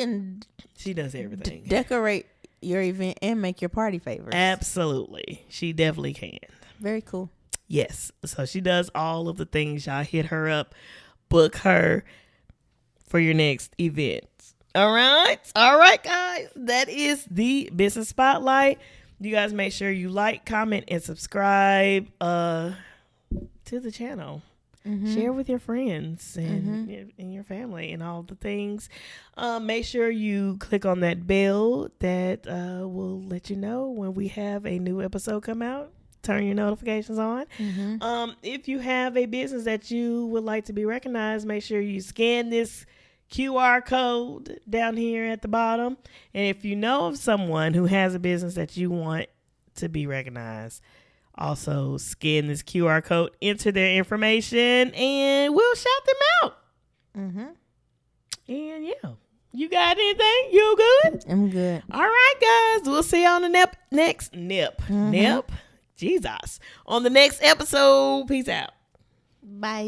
does everything. Decorate your event and make your party favors. Absolutely. She definitely can. Very cool. Yes. So she does all of the things. Y'all hit her up. Book her for your next event. All right. All right, guys. That is the Business Spotlight. You guys make sure you like, comment, and subscribe to the channel. Mm-hmm. Share with your friends and your family and all the things. Make sure you click on that bell that will let you know when we have a new episode come out. Turn your notifications on. Mm-hmm. If you have a business that you would like to be recognized, make sure you scan this QR code down here at the bottom. And if you know of someone who has a business that you want to be recognized, also scan this QR code, enter their information, and we'll shout them out. Mm-hmm. And yeah, you got anything? You good? I'm good. All right, guys. We'll see you on the next nip. Jesus. On the next episode. Peace out. Bye.